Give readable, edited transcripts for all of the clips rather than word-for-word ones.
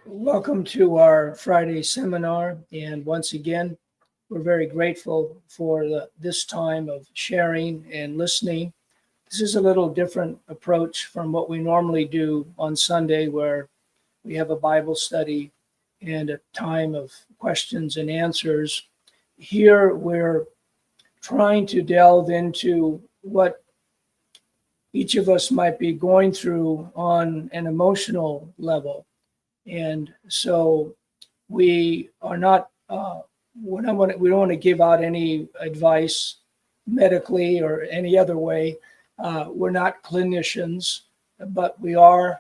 Welcome to our Friday seminar. And once again, we're very grateful for this time of sharing and listening. This is a little different approach from what we normally do on Sunday, where we have a Bible study and a time of questions and answers. Here, we're trying to delve into what each of us might be going through on an emotional level. And so we are not, we don't want to give out any advice medically or any other way. We're not clinicians, but we want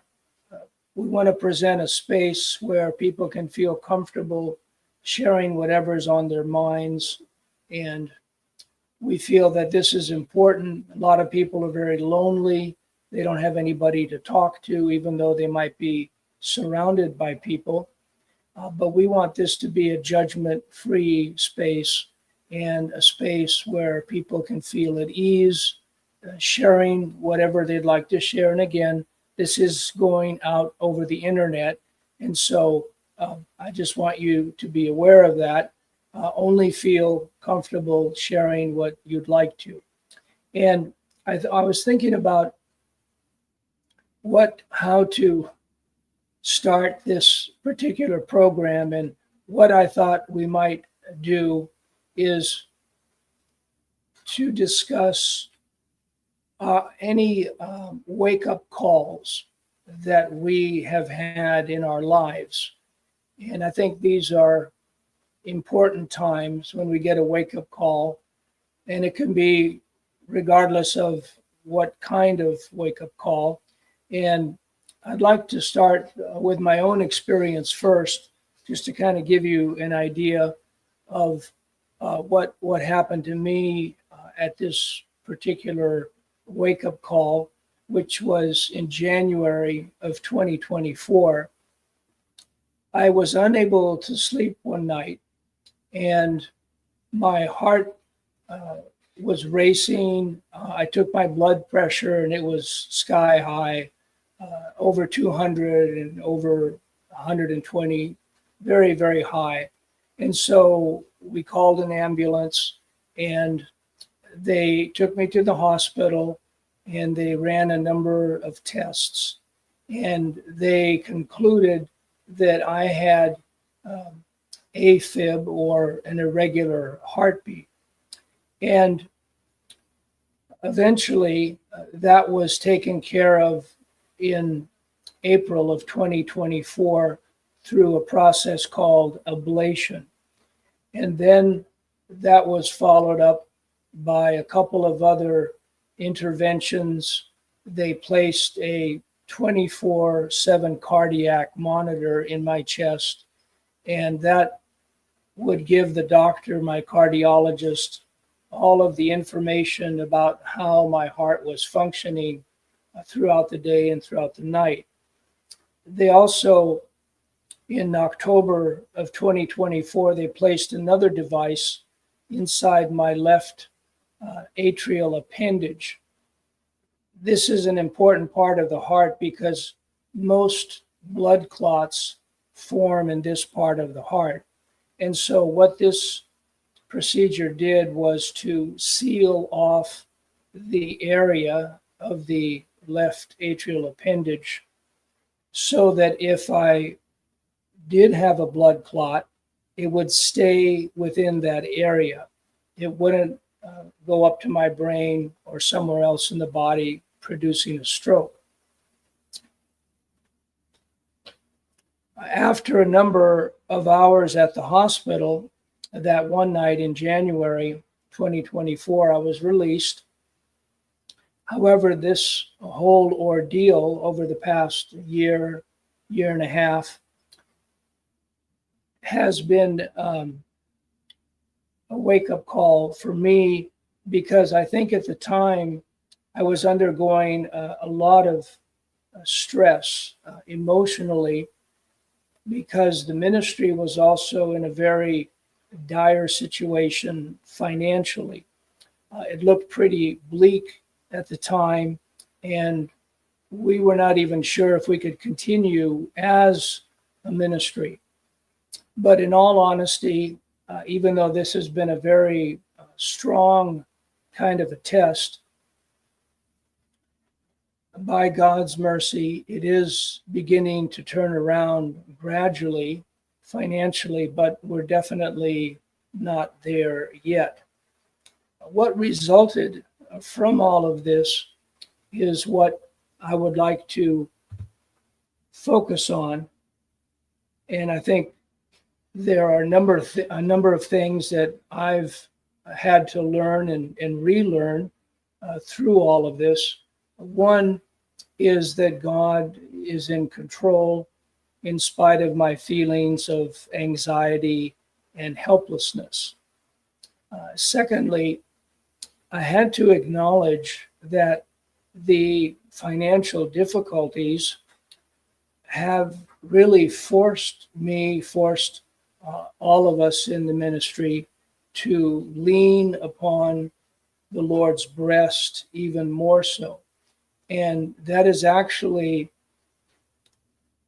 to present a space where people can feel comfortable sharing whatever's on their minds. And we feel that this is important. A lot of people are very lonely. They don't have anybody to talk to, even though they might be surrounded by people. But we want this to be a judgment-free space and a space where people can feel at ease, sharing whatever they'd like to share. And again, this is going out over the internet. And so I just want you to be aware of that. Only feel comfortable sharing what you'd like to. And I was thinking about how to start this particular program, and what I thought we might do is to discuss any wake-up calls that we have had in our lives. And I think these are important times when we get a wake-up call, and it can be regardless of what kind of wake-up call. And I'd like to start with my own experience first, just to kind of give you an idea of what happened to me at this particular wake-up call, which was in January of 2024. I was unable to sleep one night, and my heart was racing. I took my blood pressure, and it was sky high. Over 200 and over 120, very, very high. And so we called an ambulance, and they took me to the hospital, and they ran a number of tests. And they concluded that I had AFib, or an irregular heartbeat. And eventually that was taken care of in April of 2024 through a process called ablation. And then that was followed up by a couple of other interventions. They placed a 24/7 cardiac monitor in my chest, and that would give the doctor, my cardiologist, all of the information about how my heart was functioning throughout the day and throughout the night. They also, in October of 2024, they placed another device inside my left atrial appendage. This is an important part of the heart because most blood clots form in this part of the heart. And so what this procedure did was to seal off the area of the left atrial appendage, so that if I did have a blood clot, it would stay within that area. It wouldn't go up to my brain or somewhere else in the body, producing a stroke. After a number of hours at the hospital, that one night in January 2024, I was released. However, this whole ordeal over the past year and a half has been a wake-up call for me, because I think at the time I was undergoing a lot of stress emotionally, because the ministry was also in a very dire situation financially. It looked pretty bleak at the time, and we were not even sure if we could continue as a ministry. But in all honesty, even though this has been a very strong kind of a test, by God's mercy, it is beginning to turn around gradually, financially, but we're definitely not there yet. What resulted from all of this is what I would like to focus on. And I think there are a number of things that I've had to learn and relearn through all of this. One is that God is in control in spite of my feelings of anxiety and helplessness. Secondly, I had to acknowledge that the financial difficulties have really forced all of us in the ministry to lean upon the Lord's breast even more so. And that is actually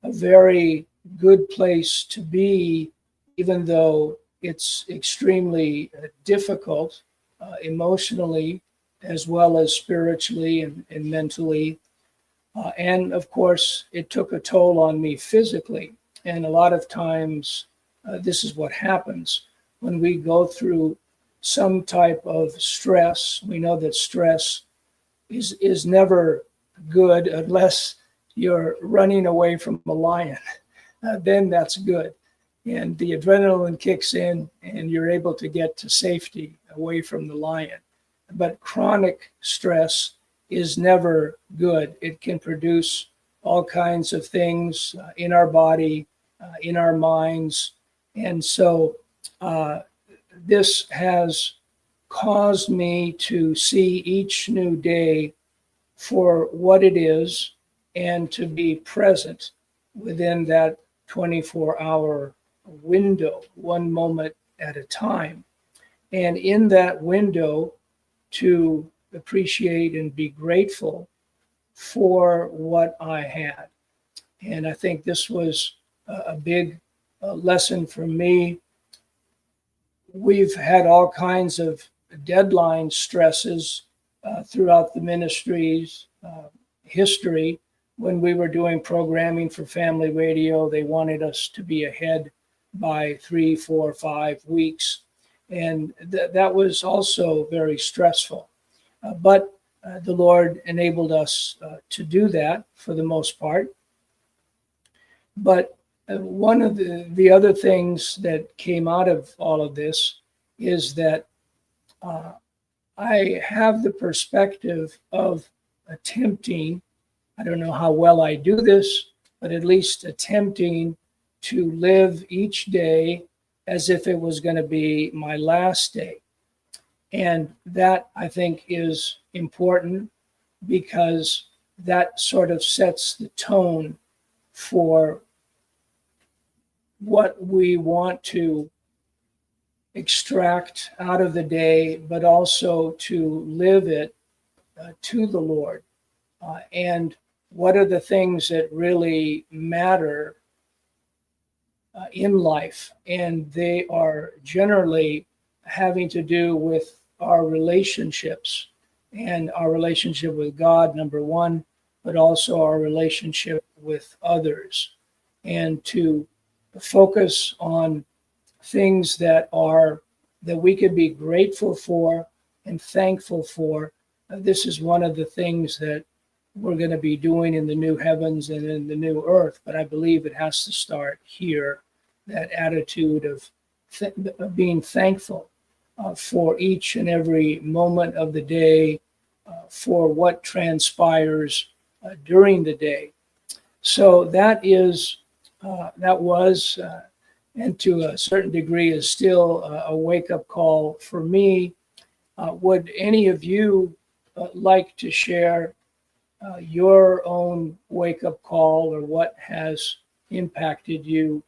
a very good place to be, even though it's extremely difficult emotionally, as well as spiritually and mentally. And of course, it took a toll on me physically. And a lot of times, this is what happens when we go through some type of stress. We know that stress is never good unless you're running away from a lion. Then that's good. And the adrenaline kicks in and you're able to get to safety away from the lion. But chronic stress is never good. It can produce all kinds of things in our body, in our minds. And so this has caused me to see each new day for what it is and to be present within that 24-hour window, one moment at a time. And in that window, to appreciate and be grateful for what I had. And I think this was a big lesson for me. We've had all kinds of deadline stresses throughout the ministry's history. When we were doing programming for family radio, they wanted us to be ahead by 3, 4, 5 weeks. And that was also very stressful. But the Lord enabled us to do that for the most part. But one of the other things that came out of all of this is that I have the perspective of attempting, I don't know how well I do this, but at least attempting to live each day as if it was going to be my last day. And that, I think, is important because that sort of sets the tone for what we want to extract out of the day, but also to live it to the Lord. And what are the things that really matter in life? And they are generally having to do with our relationships and our relationship with God, number one, but also our relationship with others. And to focus on things that we can be grateful for and thankful for. This is one of the things that we're going to be doing in the new heavens and in the new earth, but I believe it has to start here, that attitude of being thankful for each and every moment of the day, for what transpires during the day. So that was, and to a certain degree is still a wake-up call for me. Would any of you like to share your own wake-up call or what has impacted you?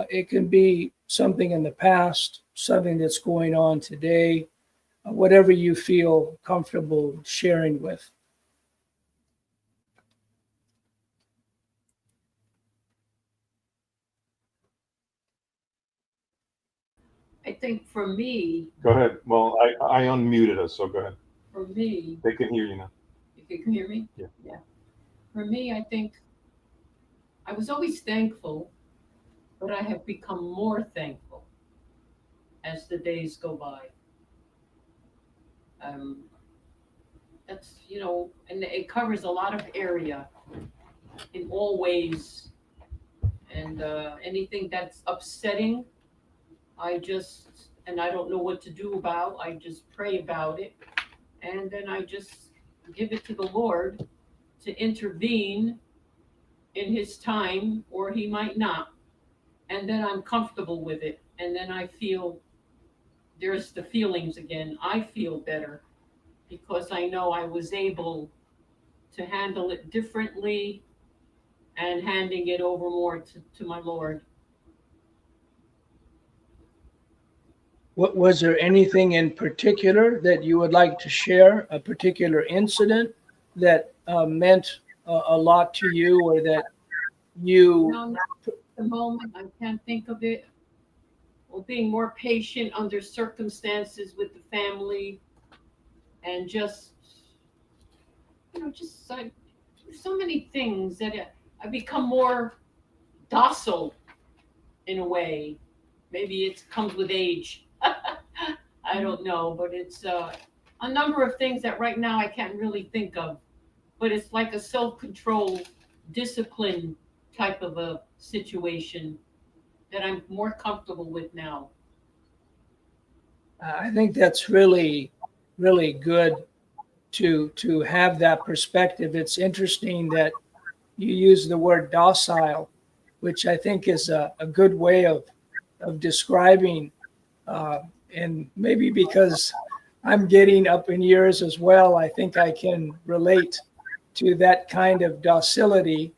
It can be something in the past, something that's going on today, whatever you feel comfortable sharing with. I think for me, Go ahead. Well, I unmuted us, so go ahead. for me, They can hear you now. if you can hear me, Yeah. yeah. For me, I think I was always thankful, but I have become more thankful as the days go by. Um, that's, and it covers a lot of area in all ways. And anything that's upsetting, and I don't know what to do about, I just pray about it. And then I just give it to the Lord to intervene in his time, or he might not. And then I'm comfortable with it. And then I feel there's the feelings again. I feel better because I know I was able to handle it differently and handing it over more to my Lord. What was there anything in particular that you would like to share? A particular incident that meant a lot to you, or that you? Now, not at the moment, I can't think of it. Well, being more patient under circumstances with the family, and just so many things that I become more docile in a way. Maybe it comes with age. I don't know, but it's a number of things that right now I can't really think of. But it's like a self control, discipline type of a situation that I'm more comfortable with now. I think that's really good to have that perspective. It's interesting that you use the word docile, which I think is a good way of describing, uh, and maybe because I'm getting up in years as well, I think I can relate to that kind of docility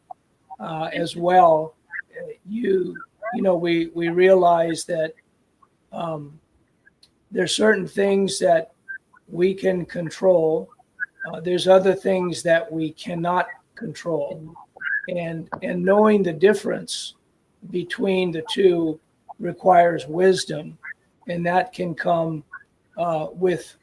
as well. We realize that um, there's certain things that we can control. There's other things that we cannot control, and knowing the difference between the two requires wisdom, and that can come with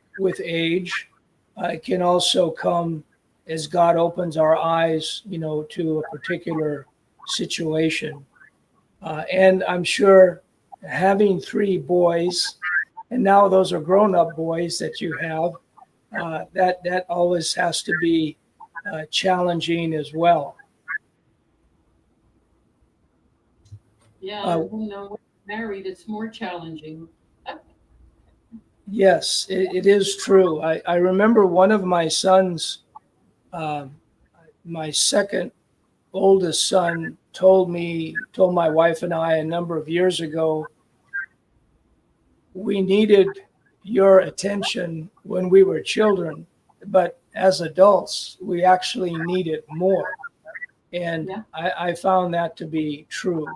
age. It can also come as God opens our eyes, to a particular situation. And I'm sure having three boys, and now those are grown-up boys that you have, that always has to be challenging as well. Yeah, Uh, when married, it's more challenging. yes, it is true. I remember one of my sons, um, my second oldest son, told my wife and I a number of years ago, we needed your attention when we were children, but as adults, we actually need it more. And Yeah, I found that to be true.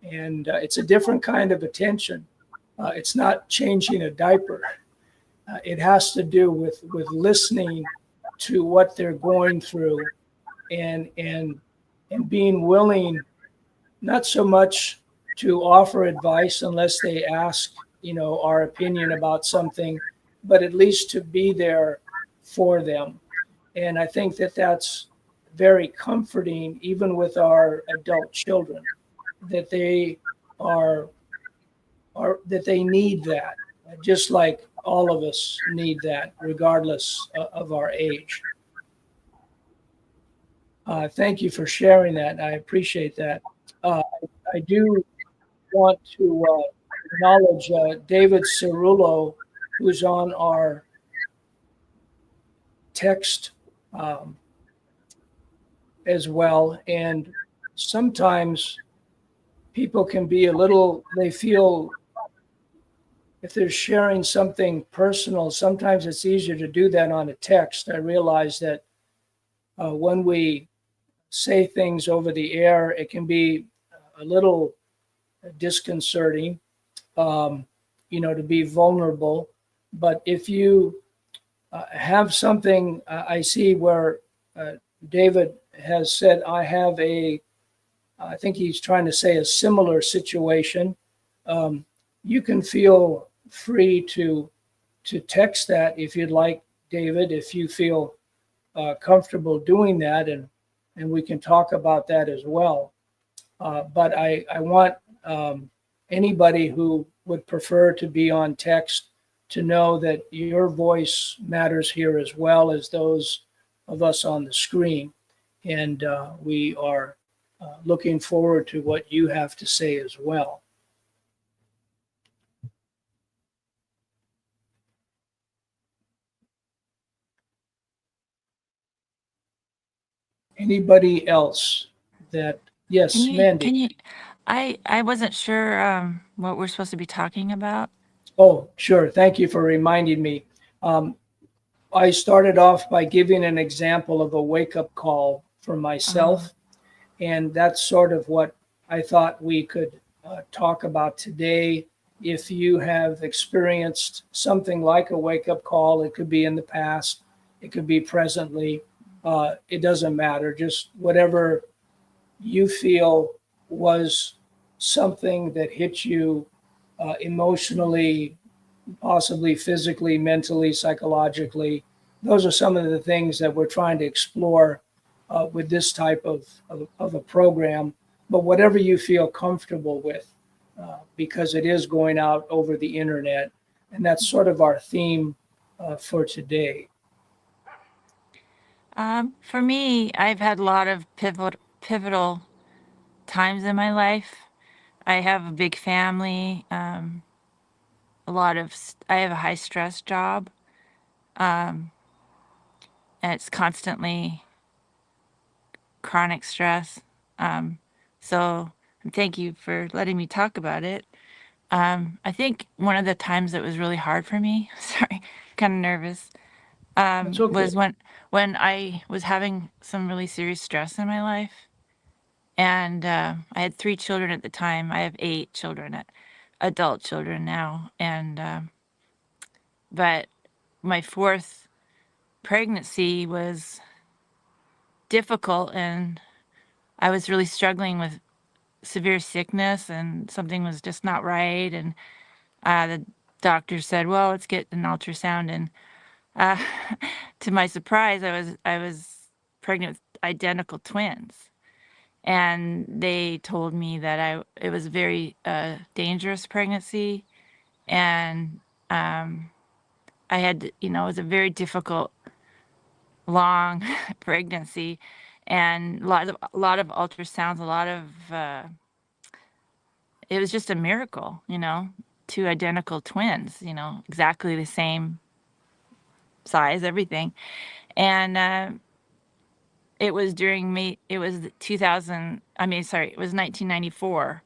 And it's a different kind of attention. It's not changing a diaper. It has to do with listening to what they're going through, and being willing, not so much to offer advice unless they ask, our opinion about something, but at least to be there for them. And I think that that's very comforting, even with our adult children, that they are that they need that, just like all of us need that, regardless of our age. Thank you for sharing that. I appreciate that. Uh, I do want to acknowledge David Cerullo, who's on our text um, as well. And sometimes people can be they feel if they're sharing something personal, sometimes it's easier to do that on a text. I realize that when we say things over the air, it can be a little disconcerting, um, to be vulnerable. But if you have something, I see where uh, David has said, I think he's trying to say a similar situation. Um, you can feel free to text that if you'd like, David, if you feel comfortable doing that, and we can talk about that as well. But I want anybody who would prefer to be on text to know that your voice matters here as well as those of us on the screen. And we are looking forward to what you have to say as well. Anybody else that, yes, Mandy. Can you, I wasn't sure what we're supposed to be talking about. Oh, sure. Thank you for reminding me. I started off by giving an example of a wake-up call for myself, and that's sort of what I thought we could talk about today. If you have experienced something like a wake-up call, it could be in the past, it could be presently, it doesn't matter. Just whatever you feel was something that hit you emotionally, possibly physically, mentally, psychologically. Those are some of the things that we're trying to explore with this type of a program. But whatever you feel comfortable with, because it is going out over the internet. And that's sort of our theme for today. For me, I've had a lot of pivotal times in my life. I have a big family, I have a high stress job, and it's constantly chronic stress. So thank you for letting me talk about it. I think one of the times that was really hard for me, sorry, kind of nervous, That's okay. was when I was having some really serious stress in my life. And I had 3 children at the time. I have 8 children, adult children now. And but my 4th pregnancy was difficult, and I was really struggling with severe sickness, and something was just not right. And the doctor said, "Well, let's get an ultrasound." And uh, to my surprise, I was pregnant with identical twins. And they told me that it was a very dangerous pregnancy, and I had, it was a very difficult, long pregnancy, and a lot of ultrasounds, it was just a miracle, 2 identical twins, exactly the same size, everything. And it was it was 2000, I mean, sorry, it was 1994.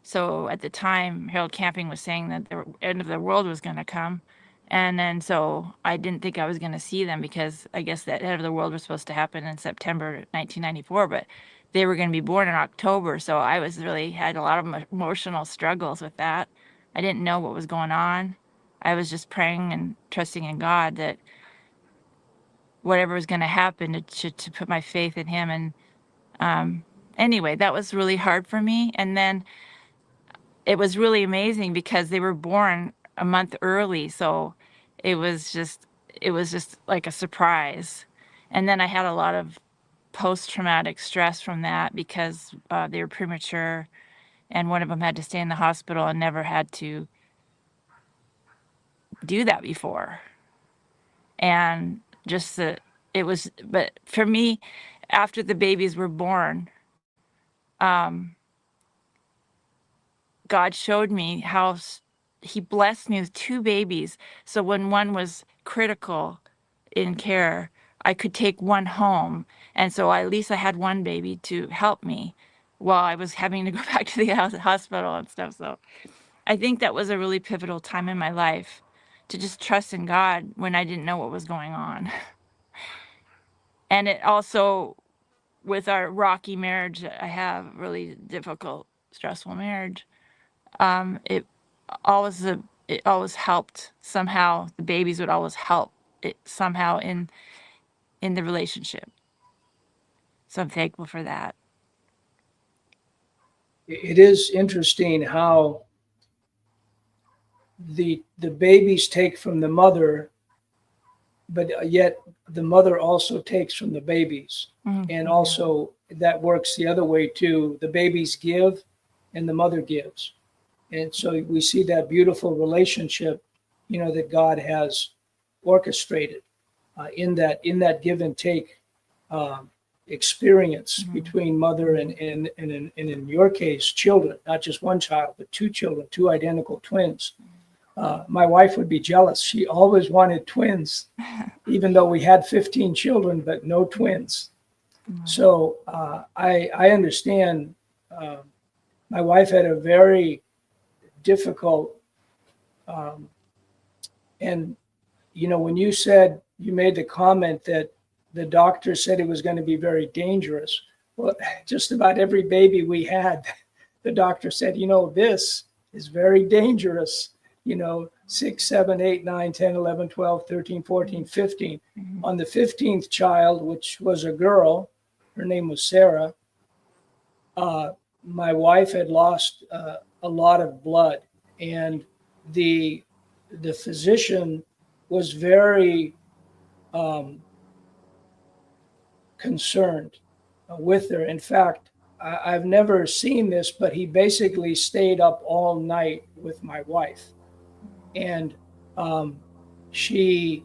So at the time, Harold Camping was saying that the end of the world was going to come. And then so I didn't think I was going to see them, because I guess that end of the world was supposed to happen in September 1994, but they were going to be born in October. So I had a lot of emotional struggles with that. I didn't know what was going on. I was just praying and trusting in God that whatever was going to happen, to put my faith in Him. And anyway, that was really hard for me. And then it was really amazing because they were born a month early. So it was just like a surprise. And then I had a lot of post-traumatic stress from that, because they were premature, and one of them had to stay in the hospital and never had to do that before. And just but for me, after the babies were born, God showed me how He blessed me with 2 babies. So when one was critical in care, I could take one home. And so at least I had one baby to help me while I was having to go back to the hospital and stuff. So I think that was a really pivotal time in my life, to just trust in God when I didn't know what was going on. And it also, with our rocky marriage, I have really difficult, stressful marriage. It always helped somehow. The babies would always help it somehow in the relationship. So I'm thankful for that. It is interesting how the babies take from the mother, but yet the mother also takes from the babies. And also that works the other way too. The babies give and the mother gives. And so we see that beautiful relationship, that God has orchestrated in that give and take experience between mother and in your case, children, not just one child, but two children, two identical twins. My wife would be jealous. She always wanted twins, even though we had 15 children, but no twins. So I understand. My wife had a very difficult, and when you made the comment that the doctor said it was going to be very dangerous. Well, just about every baby we had, the doctor said, this is very dangerous. 6, 7, 8, 9, 10, 11, 12, 13, 14, 15. On the 15th child, which was a girl, her name was Sarah, my wife had lost a lot of blood, and the physician was very concerned with her. In fact, I've never seen this, but he basically stayed up all night with my wife. And she,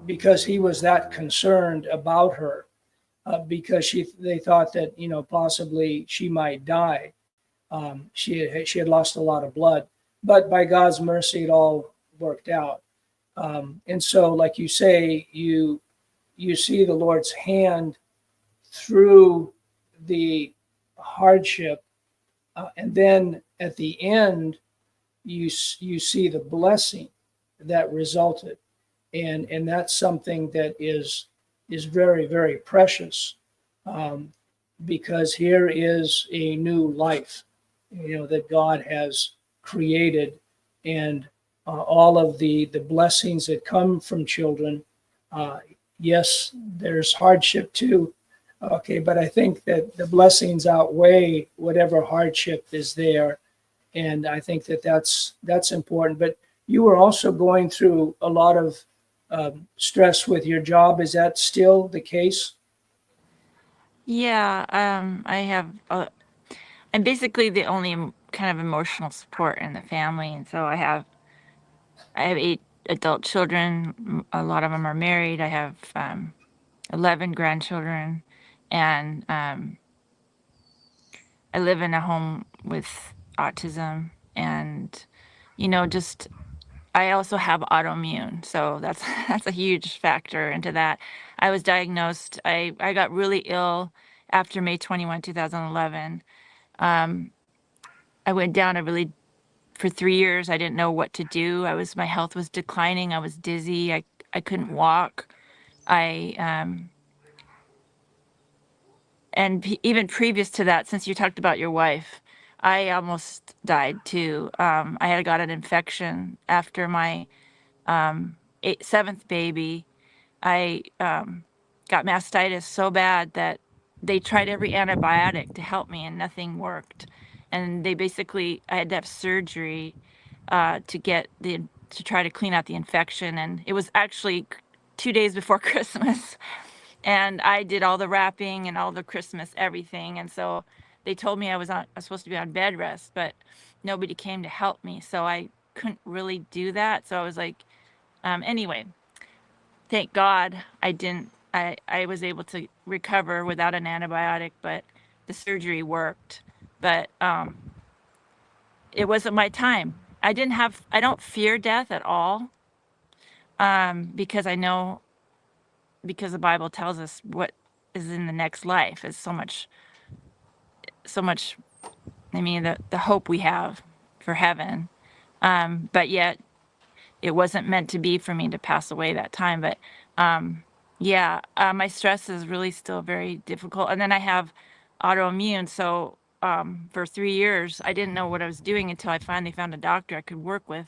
because he was that concerned about her, because they thought that, possibly she might die. She had lost a lot of blood, but by God's mercy, it all worked out. And so, like you say, you see the Lord's hand through the hardship, and then at the end, you see the blessing that resulted, and that's something that is very, very precious, because here is a new life, that God has created, and all of the blessings that come from children. Yes, there's hardship too. Okay, but I think that the blessings outweigh whatever hardship is there, and I think that that's important. But you were also going through a lot of stress with your job. Is that still the case? Yeah, I have. I'm basically the only kind of emotional support in the family, and so I have 8 adult children. A lot of them are married. I have 11 grandchildren, and I live in a home with autism, and just I also have autoimmune, so that's that's a huge factor into that. I was diagnosed. I got really ill after May 21, 2011. I went down for 3 years. I didn't know what to do. My health was declining. I was dizzy. I couldn't walk. I even previous to that, since you talked about your wife, I almost died too. I had got an infection after my 7th baby. I got mastitis so bad that they tried every antibiotic to help me and nothing worked. And I had to have surgery to try to clean out the infection. And it was actually 2 days before Christmas. And I did all the wrapping and all the Christmas everything. And so they told me I was supposed to be on bed rest, but nobody came to help me. So I couldn't really do that. So I was like, anyway, thank God I was able to recover without an antibiotic, but the surgery worked. But it wasn't my time. I don't fear death at all, because I know, because the Bible tells us what is in the next life is so much. I mean, the hope we have for heaven, but yet it wasn't meant to be for me to pass away that time. But yeah, my stress is really still very difficult, and then I have autoimmune. So for 3 years, I didn't know what I was doing until I finally found a doctor I could work with.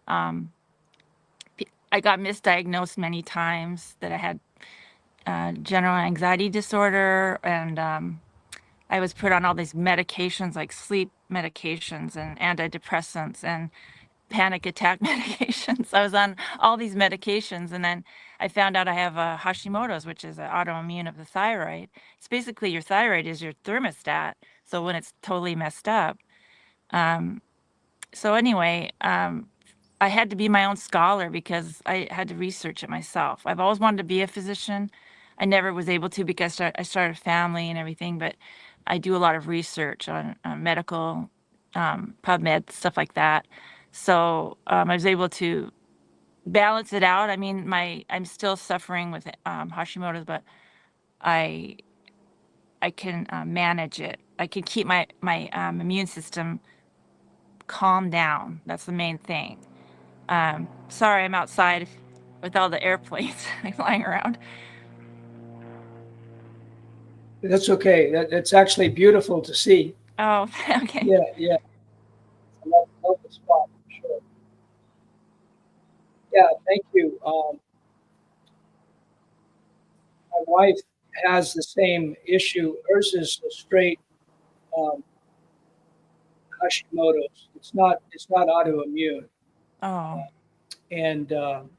I got misdiagnosed many times that I had general anxiety disorder, and I was put on all these medications, like sleep medications and antidepressants, and panic attack medications. I was on all these medications, and then I found out I have Hashimoto's, which is an autoimmune of the thyroid. It's basically your thyroid is your thermostat. So when it's totally messed up. So anyway, I had to be my own scholar because I had to research it myself. I've always wanted to be a physician. I never was able to because I started a family and everything, but I do a lot of research on medical, PubMed, stuff like that. So I was able to balance it out. I mean, I'm still suffering with Hashimoto's, but I can manage it. I can keep my immune system calm down. That's the main thing. Sorry, I'm outside with all the airplanes flying around. That's okay. That's actually beautiful to see. Oh, okay. Yeah, yeah. I love the spot for sure. Yeah, thank you. My wife has the same issue. Hers is a straight um, Hashimoto's. It's not autoimmune, Oh, and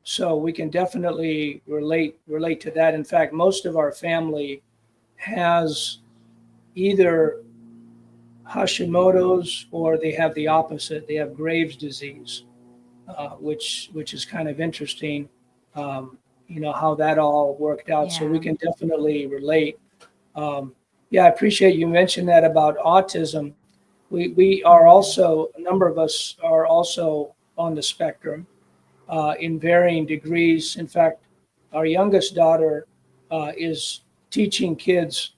so we can definitely relate to that. In fact, most of our family has either Hashimoto's or they have the opposite. They have Graves' disease, which is kind of interesting. How that all worked out. So we yeah. can definitely relate. Yeah, I appreciate you mentioned that about autism. We are also, a number of us are also on the spectrum in varying degrees. In fact, our youngest daughter is teaching kids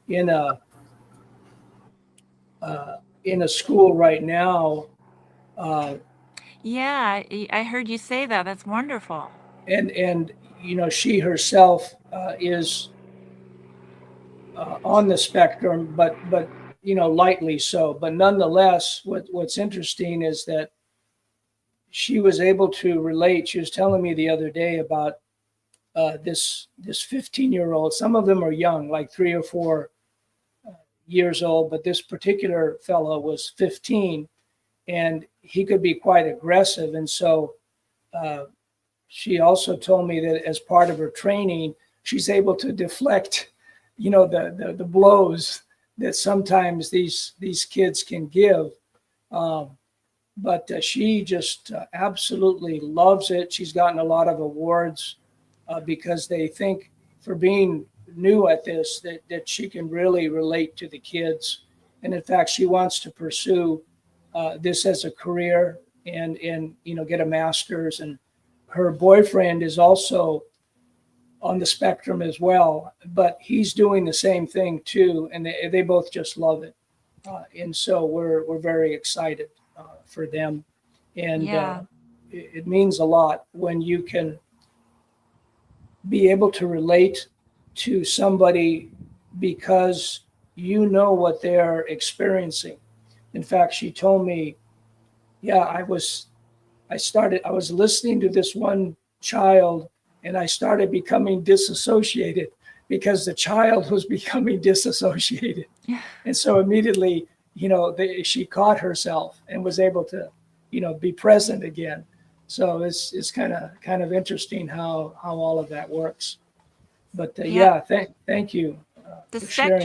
in a in a school right now, uh, Yeah, I heard you say that. That's wonderful. and she herself is on the spectrum, but lightly so. But nonetheless, what's interesting is that she was able to relate. She was telling me the other day about this 15-year-old. Some of them are young, like 3 or 4 years old, but this particular fellow was 15, and he could be quite aggressive. And so uh, she also told me that as part of her training, she's able to deflect, the blows that sometimes these kids can give. Um, but she just absolutely loves it. She's gotten a lot of awards because they think for being new at this that she can really relate to the kids. And in fact, she wants to pursue this as a career and get a master's. And her boyfriend is also on the spectrum as well, but he's doing the same thing too, and they both just love it. And so we're very excited for them, and Yeah. it means a lot when you can be able to relate to somebody because you know what they're experiencing. In fact, she told me, yeah, I was listening to this one child and I started becoming disassociated because the child was becoming disassociated. Yeah. And so immediately, she caught herself and was able to, be present again. So it's kind of interesting how all of that works. But Yeah. yeah, thank you The for sharing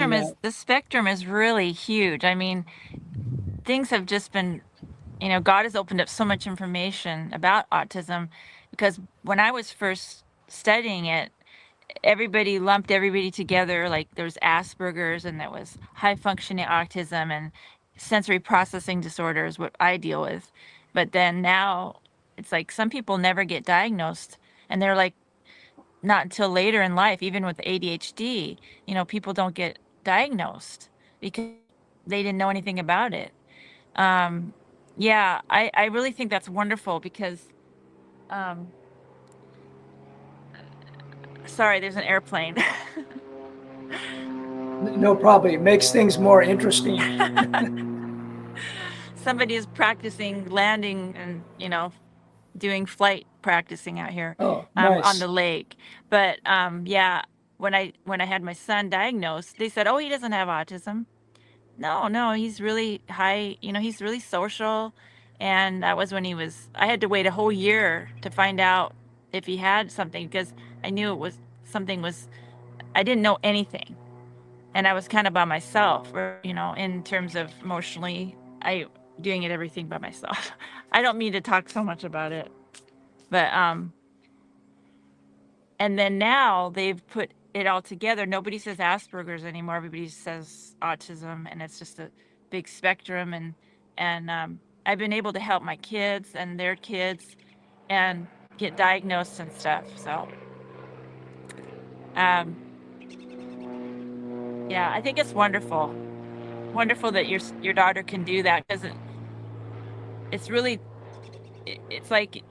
spectrum that. is really huge. I mean, things have just been, God has opened up so much information about autism because when I was first studying it, everybody lumped everybody together. Like there's Asperger's and there was high functioning autism and sensory processing disorders, what I deal with. But then now it's like some people never get diagnosed and they're like not until later in life, even with ADHD, people don't get diagnosed because they didn't know anything about it. Um, yeah, I really think that's wonderful because, um, sorry, there's an airplane. No problem. It makes things more interesting. Somebody is practicing landing and, doing flight practicing out here Oh, on nice. the lake. But yeah, when I had my son diagnosed, they said, "Oh, he doesn't have autism." No, no, he's really high, he's really social. And that was when I had to wait a whole year to find out if he had something, because I knew I didn't know anything. And I was kind of by myself, in terms of emotionally, doing everything by myself. I don't mean to talk so much about it, but, and then now they've put it all together. Nobody says Asperger's anymore. Everybody says autism, and it's just a big spectrum. And I've been able to help my kids and their kids and get diagnosed and stuff. So, um, yeah, I think it's wonderful. Wonderful that your daughter can do that, because it's really, it's like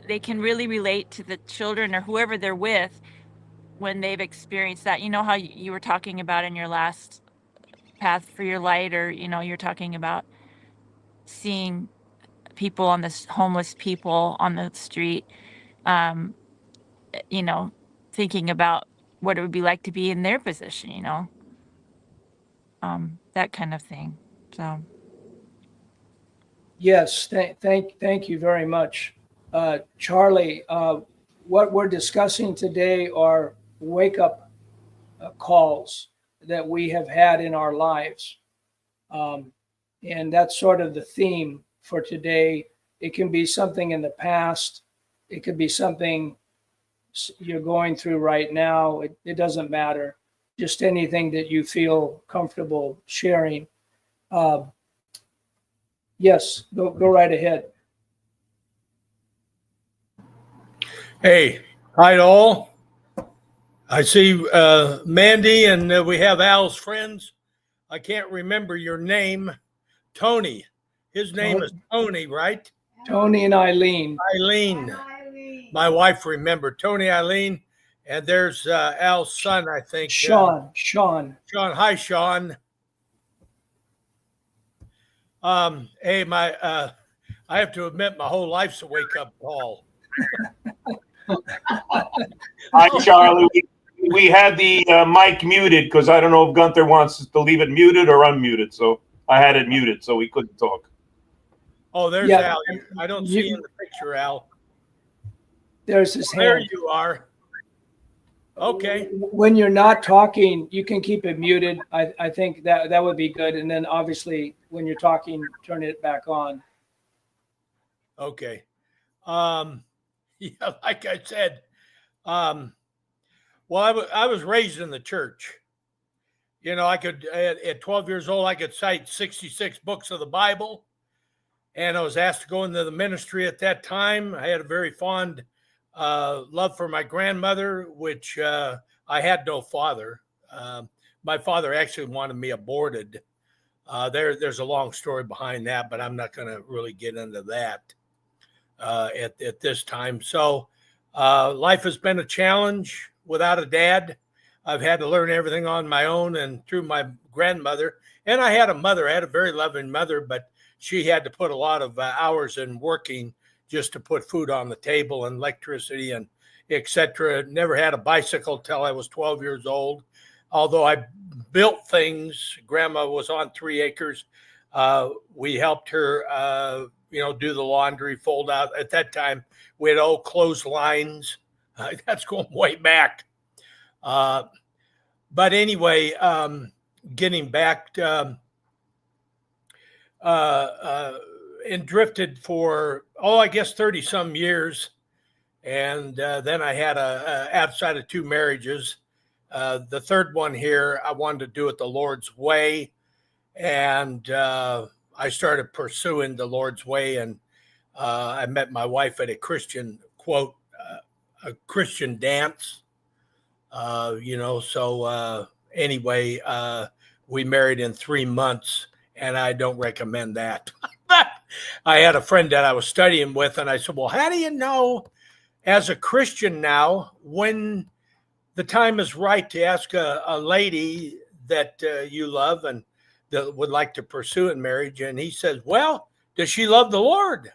they can really relate to the children or whoever they're with when they've experienced that. You know how you were talking about in your last Path for Your Light, or you're talking about seeing people homeless people on the street, um, thinking about what it would be like to be in their position, that kind of thing. So. Yes, thank you very much. Charlie, what we're discussing today are wake up calls that we have had in our lives. And that's sort of the theme for today. It can be something in the past, it could be something you're going through right now. It doesn't matter. Just anything that you feel comfortable sharing. Yes, go right ahead. Hey, hi to all. I see Mandy, and we have Al's friends. I can't remember your name. Tony. His name is Tony, right? Tony and Eileen. Eileen. My wife remembered. Tony, Eileen. And there's Al's son, I think. Sean. Hi, Sean. Hey, I have to admit, my whole life's a wake-up call. Hi, Charlie. We had the mic muted because I don't know if Gunther wants to leave it muted or unmuted. So I had it muted so we couldn't talk. Oh, there's Al. I don't see you in the picture, Al. There's his hand. There you are. Okay. When you're not talking, you can keep it muted. I think that would be good. And then obviously when you're talking, turn it back on. Okay. Yeah, like I said, well, I was raised in the church. I could, at 12 years old, I could cite 66 books of the Bible. And I was asked to go into the ministry at that time. I had a very fond love for my grandmother, which I had no father. My father actually wanted me aborted. There's a long story behind that, but I'm not going to really get into that at this time. So life has been a challenge without a dad. I've had to learn everything on my own and through my grandmother. And I had a mother. I had a very loving mother, but she had to put a lot of hours in working just to put food on the table and electricity and etc. Never had a bicycle till I was 12 years old. Although I built things, Grandma was on 3 acres. We helped her, do the laundry, fold out. At that time, we had old clotheslines. That's going way back. But anyway, getting back and drifted for, I guess 30 some years. And then I had outside of 2 marriages. The third one here, I wanted to do it the Lord's way. And I started pursuing the Lord's way. And I met my wife at a Christian, quote, a Christian dance. Anyway, we married in 3 months, and I don't recommend that. I had a friend that I was studying with, and I said, well, how do you know as a Christian now when the time is right to ask a lady that you love and that would like to pursue in marriage? And he says, well, does she love the Lord?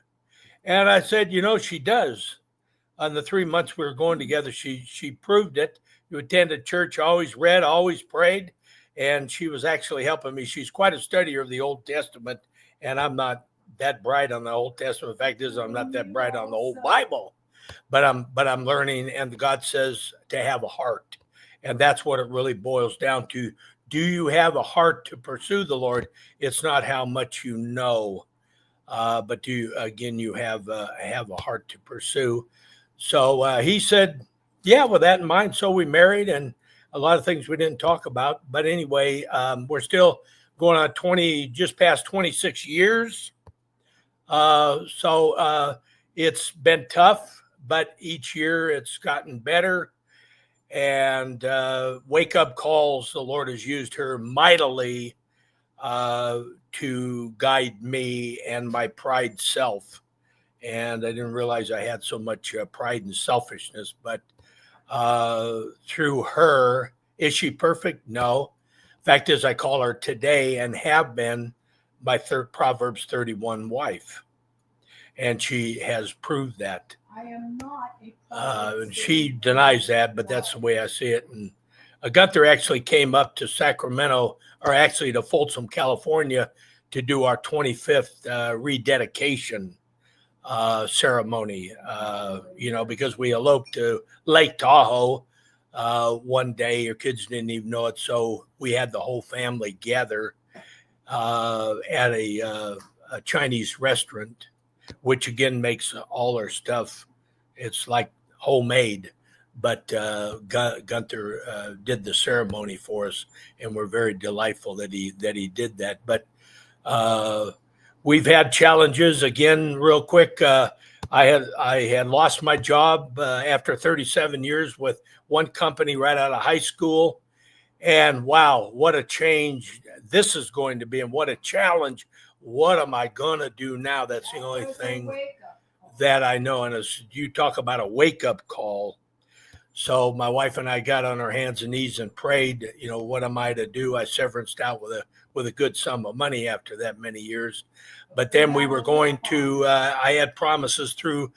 And I said, she does. On the 3 months we were going together, she proved it. You attended church, always read, always prayed, and she was actually helping me. She's quite a studier of the Old Testament, and I'm not that bright on the Old Testament. The fact is, I'm not that bright on the whole Bible, but I'm learning. And God says to have a heart, and that's what it really boils down to. Do you have a heart to pursue the Lord? It's not how much you know, but do you, again, you have a heart to pursue. So he said, yeah, with that in mind. So we married, and a lot of things we didn't talk about. But anyway, we're still going on just past 26 years. So it's been tough, but each year it's gotten better. And wake up calls, the Lord has used her mightily to guide me and my pride self. And I didn't realize I had so much pride and selfishness, but through her, is she perfect? No. Fact is, I call her today and have been my Proverbs 31 wife. And she has proved that. I am not And she denies that, but that's the way I see it. And Gunther actually came up to Sacramento, or actually to Folsom, California, to do our 25th rededication ceremony, because we eloped to Lake Tahoe one day. Your kids didn't even know it. So we had the whole family gather at a Chinese restaurant, which again makes all our stuff. It's like homemade, but Gunther did the ceremony for us, and we're very delightful that he did that. But we've had challenges. Again, real quick, I had lost my job after 37 years with one company right out of high school, and wow, what a change this is going to be, and what a challenge. What am I gonna do now? That's the only thing that I know. And as you talk about a wake-up call, so my wife and I got on our hands and knees and prayed, what am I to do? I severanced out with a good sum of money after that many years. But then we were going to, I had promises through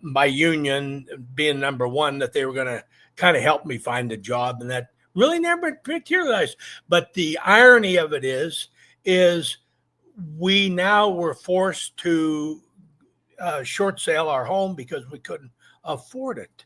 my union being number one that they were going to kind of help me find a job, and that really never materialized. But the irony of it is we now were forced to short sale our home because we couldn't afford it.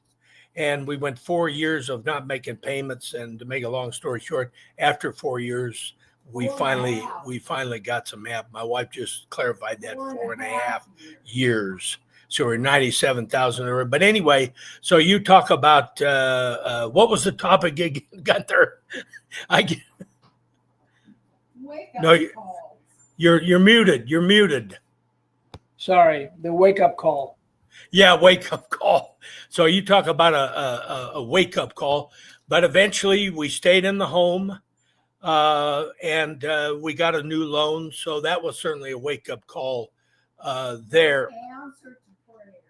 And we went 4 years of not making payments. And to make a long story short, after 4 years, we finally got some help. My wife just clarified that 4.5 years. So we're 97,000. But anyway, so you talk about what was the topic again, Gunther? You're muted. You're muted. Sorry, the wake-up call. Yeah, wake-up call. So you talk about a wake-up call, but eventually we stayed in the home, and we got a new loan. So that was certainly a wake-up call there,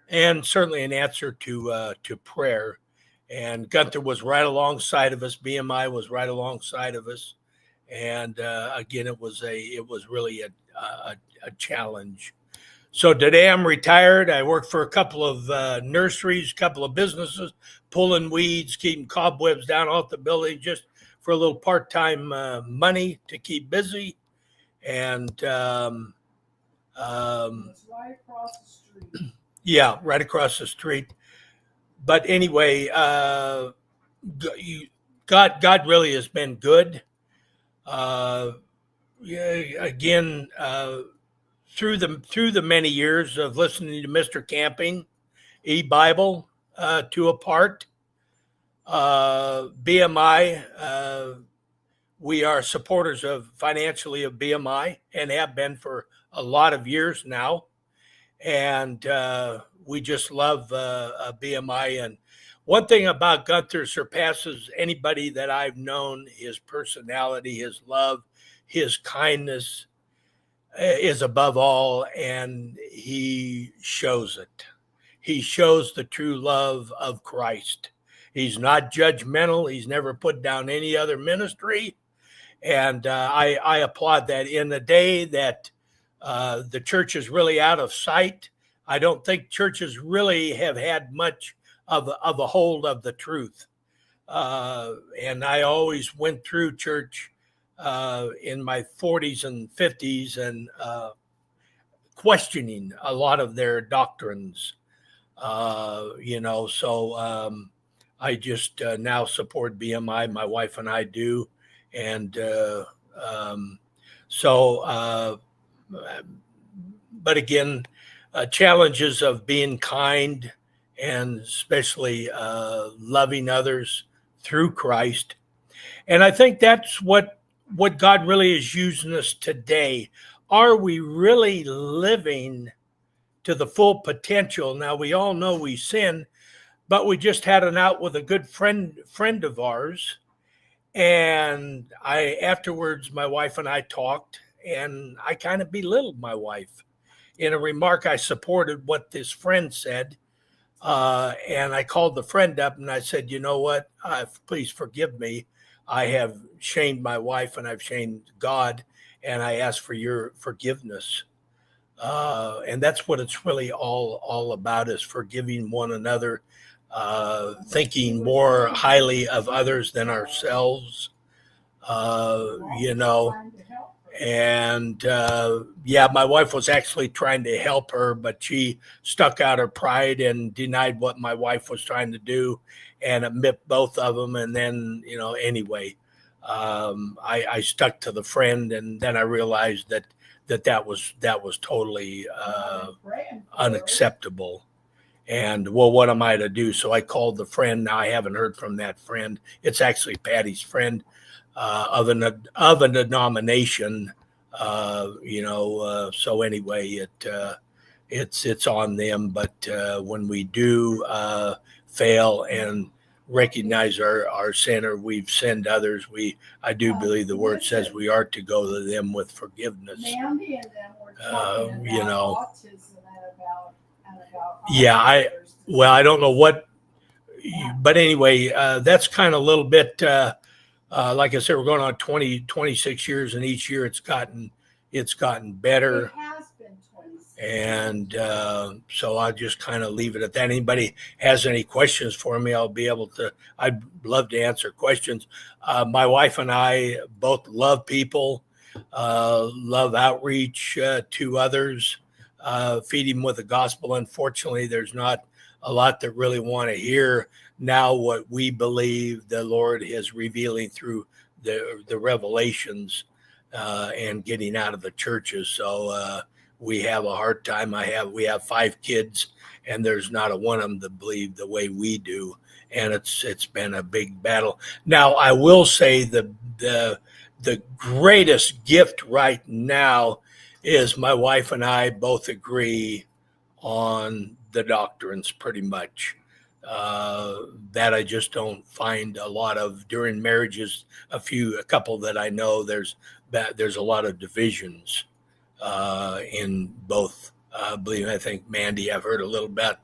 and certainly an answer to prayer. And Gunther was right alongside of us. BMI was right alongside of us. And again, it was really a challenge. So today I'm retired. I work for a couple of nurseries, a couple of businesses, pulling weeds, keeping cobwebs down off the building, just for a little part-time money to keep busy. And It's right across the street. Yeah, right across the street. But anyway, God really has been good. Again, through the many years of listening to Mr. Camping, E-Bible, to a part, BMI, we are supporters financially of BMI and have been for a lot of years now. And we just love BMI. And one thing about Gunther surpasses anybody that I've known: his personality, his love, his kindness is above all, and he shows it. He shows the true love of Christ. He's not judgmental. He's never put down any other ministry. And I applaud that. In the day that the church is really out of sight, I don't think churches really have had much of a hold of the truth. And I always went through church in my 40s and 50s, and questioning a lot of their doctrines. I just now support BMI. My wife and I do. And but again, challenges of being kind and especially loving others through Christ. And I think that's what God really is using us today. Are we really living to the full potential? Now, we all know we sin, but we just had an out with a good friend of ours. And afterwards, my wife and I talked, and I kind of belittled my wife in a remark. I supported what this friend said. And I called the friend up and I said, you know what? Please forgive me. I have shamed my wife and I've shamed God, and I ask for your forgiveness. And that's what it's really all about, is forgiving one another, thinking more highly of others than ourselves, And my wife was actually trying to help her, but she stuck out her pride and denied what my wife was trying to do and admit both of them. And then, anyway, I stuck to the friend, and then I realized that was totally unacceptable. And well, what am I to do? So I called the friend. Now I haven't heard from that friend. It's actually Patty's friend of a denomination. So anyway, it's on them. But when we do fail and recognize our sin, or we've sinned others, I do believe the word says we are to go to them with forgiveness. Mandy and them were talking about autism and about I don't know what, but anyway, that's kind of a little bit, like I said, we're going on 26 years, and each year it's gotten better. It has been 26. And so I'll just kind of leave it at that. Anybody has any questions for me, I'd love to answer questions. My wife and I both love people, love outreach to others, feed them with the gospel. Unfortunately, there's not a lot that really want to hear now what we believe the Lord is revealing through the revelations and getting out of the churches. So we have a hard time. We have 5 kids, and there's not a one of them that believe the way we do. And it's been a big battle. Now, I will say the greatest gift right now is my wife and I both agree on the doctrines pretty much. That I just don't find a lot of during marriages. A couple that I know, there's a lot of divisions in both. I think Mandy, I've heard a little about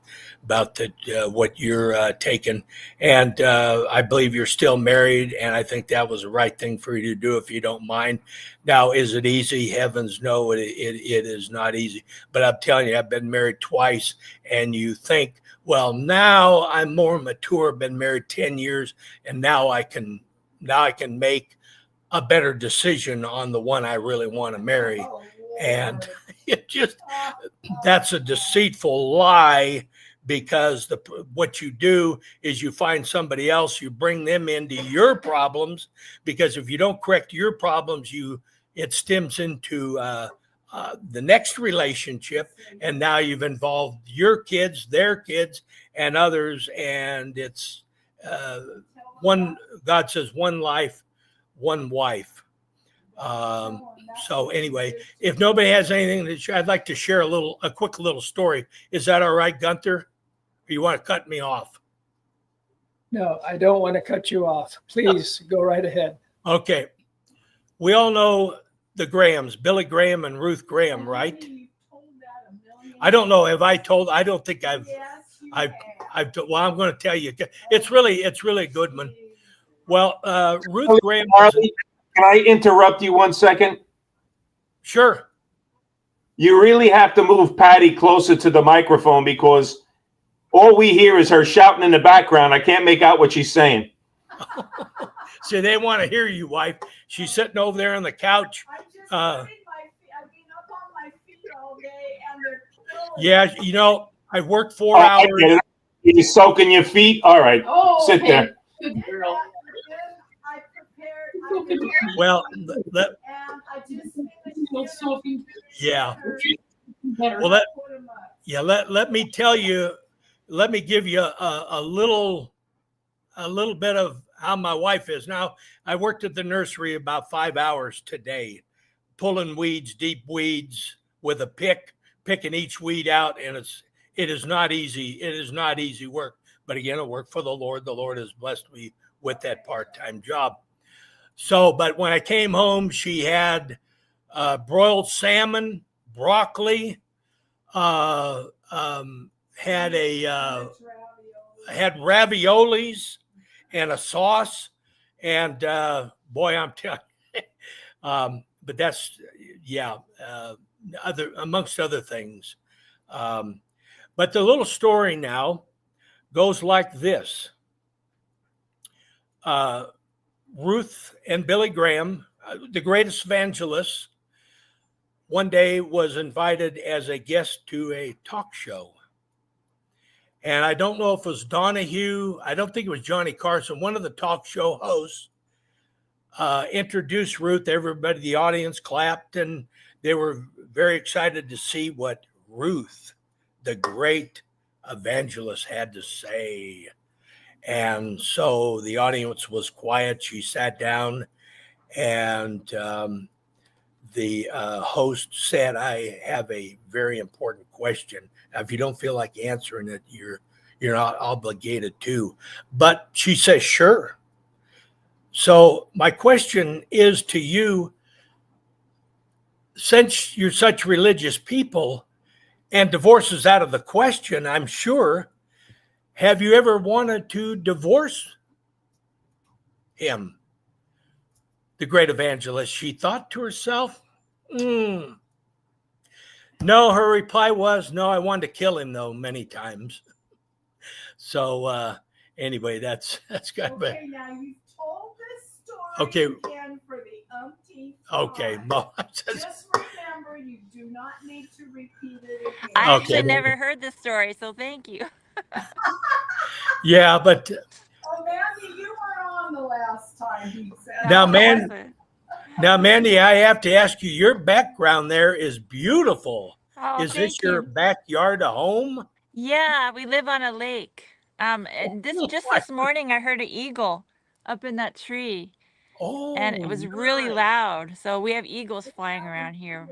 what you're taking, and I believe you're still married, and I think that was the right thing for you to do, if you don't mind. Now, is it easy? Heavens no, it is not easy. But I'm telling you, I've been married twice, and you think, well, now I'm more mature, been married 10 years, and now I can make a better decision on the one I really want to marry. And it just, that's a deceitful lie, because what you do is you find somebody else, you bring them into your problems, because if you don't correct your problems, it stems into the next relationship, and now you've involved your kids, their kids, and others, and it's God says one life, one wife. So anyway, if nobody has anything to share, I'd like to share a quick little story. Is that all right, Gunther? Or you want to cut me off? No, I don't want to cut you off. Please go right ahead. Okay. We all know the Grahams, Billy Graham and Ruth Graham, right? I don't know. I don't think I've well, I'm going to tell you. It's really a good one. Well, Ruth Graham. Can I interrupt you 1 second? Sure. You really have to move Patty closer to the microphone, because all we hear is her shouting in the background. I can't make out what she's saying. See, they want to hear you, wife. She's sitting over there on the couch. I'm just putting my feet. I've been up on my feet all day, Yeah, you know, I worked Oh, 4 I hours. get it. You soaking your feet? All right. Oh, Sit okay. there. Good girl. I prepared. Look at me. Well, And I just finished. Sophie. yeah. Better. Well, let me tell you, let me give you a little bit of how my wife is. Now, I worked at the nursery about 5 hours today, pulling weeds, deep weeds with a pick, picking each weed out, and it is not easy. It is not easy work. But again, I work for the Lord. The Lord has blessed me with that part-time job. So, but when I came home, she had broiled salmon, broccoli, had raviolis and a sauce, and boy, I'm telling you, but that's other amongst other things. But the little story now goes like this. Ruth and Billy Graham, the greatest evangelists, one day was invited as a guest to a talk show. And I don't know if it was Donahue, I don't think it was Johnny Carson, one of the talk show hosts introduced Ruth. Everybody, the audience clapped, and they were very excited to see what Ruth, the great evangelist, had to say. And so the audience was quiet. She sat down, and the host said, "I have a very important question. Now, if you don't feel like answering it, you're not obligated to." But she says, "Sure." So my question is to you, since you're such religious people and divorce is out of the question, I'm sure, have you ever wanted to divorce him? The great evangelist, she thought to herself, No, her reply was, no, I wanted to kill him, though, many times. So anyway, that's kind of Okay, now you've told this story Okay. again for the umpteenth okay. time. Well, Just remember, you do not need to repeat it again. I actually Okay. never heard this story, so thank you. yeah, but Oh, Mandy, you were on the last time he said. Now, I man- wasn't. now, Mandy, I have to ask you, your background there is beautiful. Oh, Is thank this your you. backyard a home? Yeah, we live on a lake. And this morning I heard an eagle up in that tree, Oh, and it was really nice. loud. So we have eagles flying around here.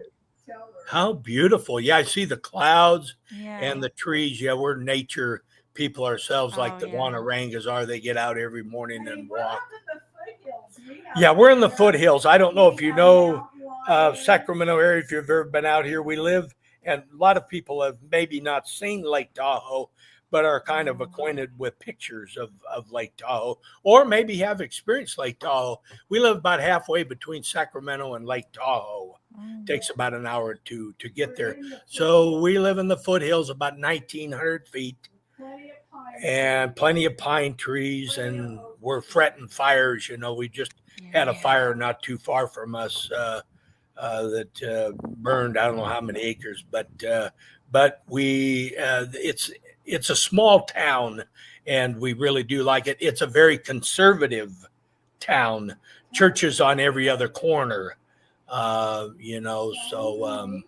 Tell her. How beautiful. Yeah, I see the clouds Yeah. and the trees. Yeah, we're nature people ourselves, like Oh, the yeah. Wanarangas are. They get out every morning I mean, and we're walk. up in the foothills. We have Yeah, we're in the bears, foothills. I don't know if we you have know mountain lions. Sacramento area, if you've ever been out here. We live, and a lot of people have maybe not seen Lake Tahoe, but are kind of acquainted with pictures of Lake Tahoe, or maybe have experienced Lake Tahoe. We live about halfway between Sacramento and Lake Tahoe. Mm. Takes about an hour or two to get We're there. in the So we live in the foothills, about 1,900 feet, plenty of pine and plenty of pine trees, and we're fretting fires. You know, we just had a Yeah. fire not too far from us that burned I don't know how many acres, but we it's a small town, and we really do like it. It's a very conservative town. Churches on every other corner, you know. So,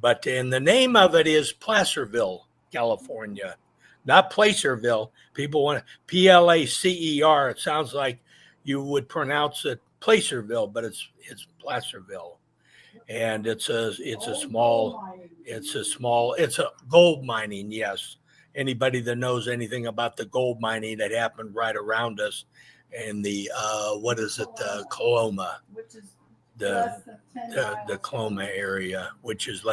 but and the name of it is Placerville, California, not Placerville. People want Placer. It sounds like you would pronounce it Placerville, but it's Placerville, and it's a small gold mining. Yes, anybody that knows anything about the gold mining that happened right around us in the what is it, Coloma, which is the less than 10 the miles. Coloma area, which is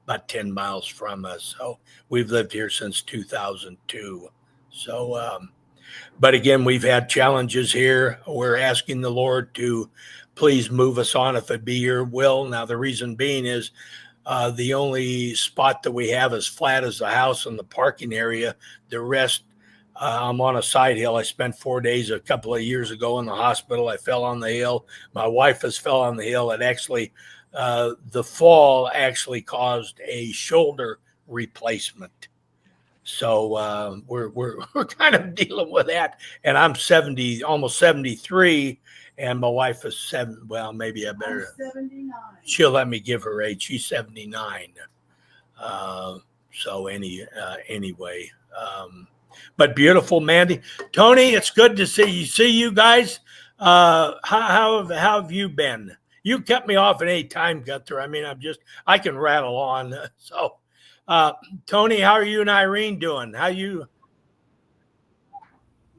about 10 miles from us. So we've lived here since 2002. So, but again, we've had challenges here. We're asking the Lord to please move us on if it be your will. Now, the reason being is the only spot that we have as flat as the house and the parking area. The rest, I'm on a side hill. I spent 4 days a couple of years ago in the hospital. I fell on the hill. My wife has fell on the hill. It actually, the fall actually caused a shoulder replacement. So we're kind of dealing with that. And I'm 70, almost 73, and my wife is 7. Well, maybe I better. I'm 79. She'll let me give her age. She's 79. So anyway, but beautiful, Mandy. Tony, it's good to see you guys. How have you been? You kept me off at any time, Gunther. I mean, I can rattle on. So, Tony, how are you and Eileen doing? How you?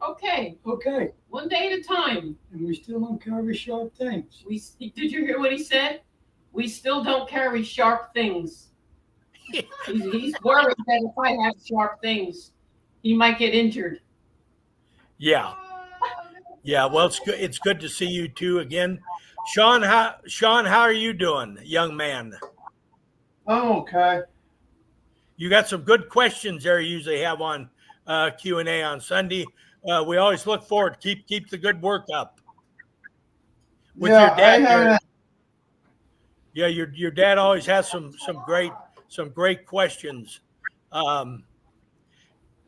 Okay, Okay, one day at a time. and we still don't carry sharp things. Did you hear what he said? We still don't carry sharp things. He's worried that if I have sharp things, he might get injured. Yeah. Yeah. Well, it's good. It's good to see you two again. Sean, how are you doing, young man? Oh, okay. You got some good questions there. You usually have on Q&A on Sunday. We always look forward. Keep the good work up. With Yeah, your dad, I haven't. your dad always has some great questions. Can